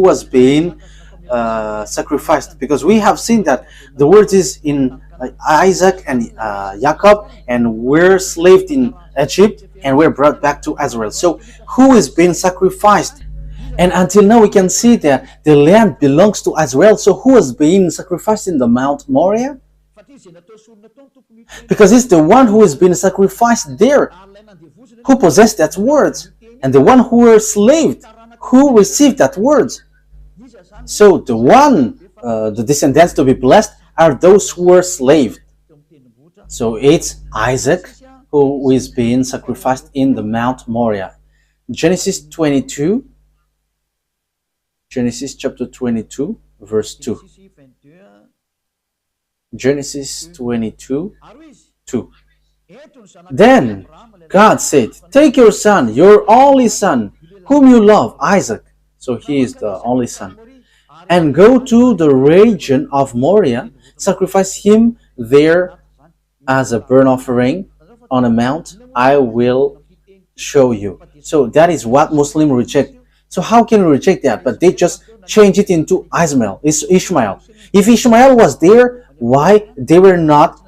was being sacrificed, because we have seen that the word is in Isaac and Jacob, and we're slaved in Egypt and we're brought back to Israel. So who is being sacrificed? And until now we can see that the land belongs to Israel. So who is being sacrificed in the Mount Moriah? Because it's the one who is being sacrificed there who possessed that word, and the one who were slaved who received that word. So the one, the descendants to be blessed are those who were slaved. So it's Isaac who is being sacrificed in the Mount Moriah. Genesis 22, Genesis chapter 22, verse 2. Genesis 22:2. Then God said, "Take your son, your only son, whom you love, Isaac." So he is the only son. "And go to the region of Moriah, sacrifice him there as a burnt offering on a mount I will show you." So that is what Muslims reject. So how can we reject that? But they just change it into Ishmael. If Ishmael was there, why they were not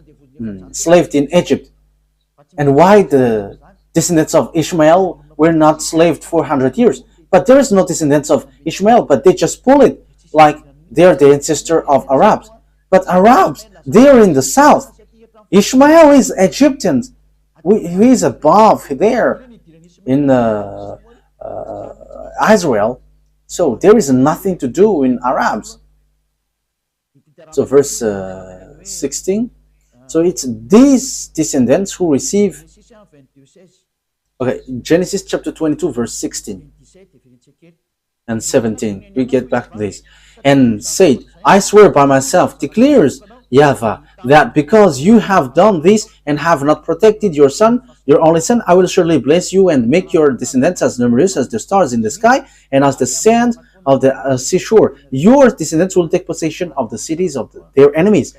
slaved in Egypt? And why the descendants of Ishmael were not slaved for 100 years? But there is no descendants of Ishmael, but they just pull it like they're the ancestor of Arabs. But Arabs, they're in the south. Ishmael is Egyptians. He is above there in Israel. So there is nothing to do in Arabs. So verse 16. So it's these descendants who receive. Okay, Genesis chapter 22, verse 16 and 17. We get back to this. "And said, I swear by myself, declares YAHVAH, that because you have done this and have not protected your son, your only son, I will surely bless you and make your descendants as numerous as the stars in the sky and as the sand of the seashore. Your descendants will take possession of the cities of their enemies.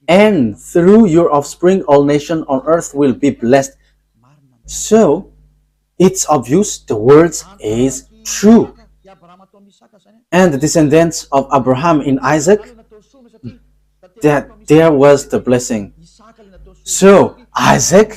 And through your offspring, all nations on earth will be blessed." So, it's obvious the words is true. And the descendants of Abraham in Isaac, that there was the blessing. So, Isaac,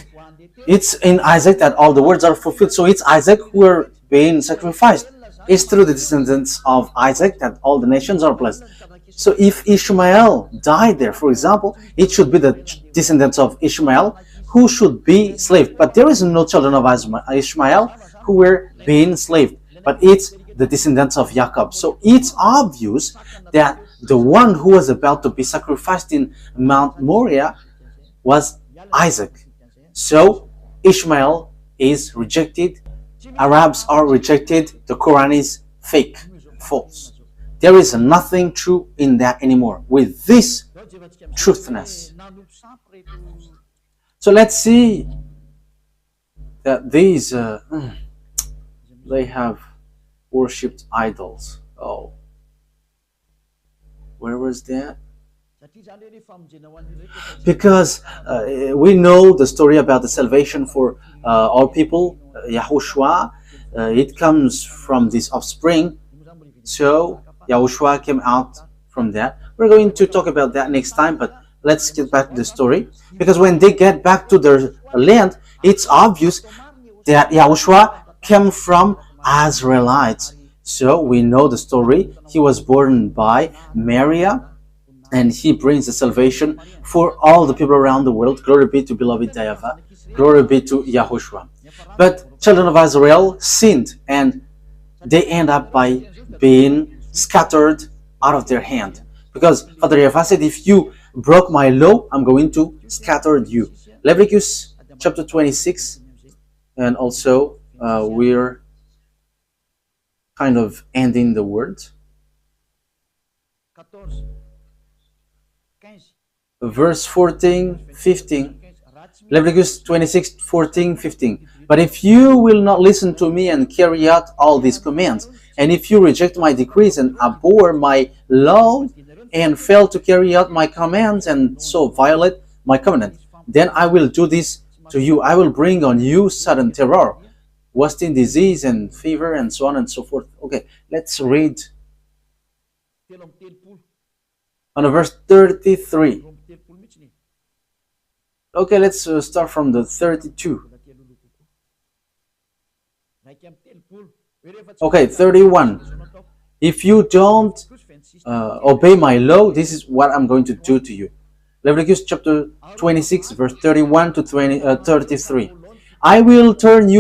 it's in Isaac that all the words are fulfilled. So, it's Isaac who are being sacrificed. It's through the descendants of Isaac that all the nations are blessed. So if Ishmael died there, for example, it should be the descendants of Ishmael who should be enslaved. But there is no children of Ishmael who were being enslaved. But it's the descendants of Jacob. So it's obvious that the one who was about to be sacrificed in Mount Moriah was Isaac. So Ishmael is rejected. Arabs are rejected. The Quran is fake, false. There is nothing true in that anymore with this truthness. So let's see that these they have worshipped idols. Oh, where was that? Because we know the story about the salvation for all people, YAHOSHUAH. It comes from this offspring. So YAHOSHUAH came out from that. We're going to talk about that next time, but let's get back to the story. Because when they get back to their land, it's obvious that YAHOSHUAH came from Israelites. So we know the story. He was born by Maria, and he brings the salvation for all the people around the world. Glory be to beloved YAHVAH. Glory be to YAHOSHUAH. But children of Israel sinned, and they end up by being scattered out of their hand. Because Father YAHVAH said, if you broke my law, I'm going to scatter you. Leviticus chapter 26, and also we're kind of ending the word. Verse 14, 15. Leviticus 26, 14, 15. "But if you will not listen to me and carry out all these commands, and if you reject my decrees and abhor my law and fail to carry out my commands and so violate my covenant, then I will do this to you. I will bring on you sudden terror, wasting disease and fever and so on and so forth." Okay, let's read on verse 33. Okay, let's start from the 32. Okay, 31. "If you don't obey my law, this is what I'm going to do to you." Leviticus chapter 26, verse 31 to 33. "I will turn you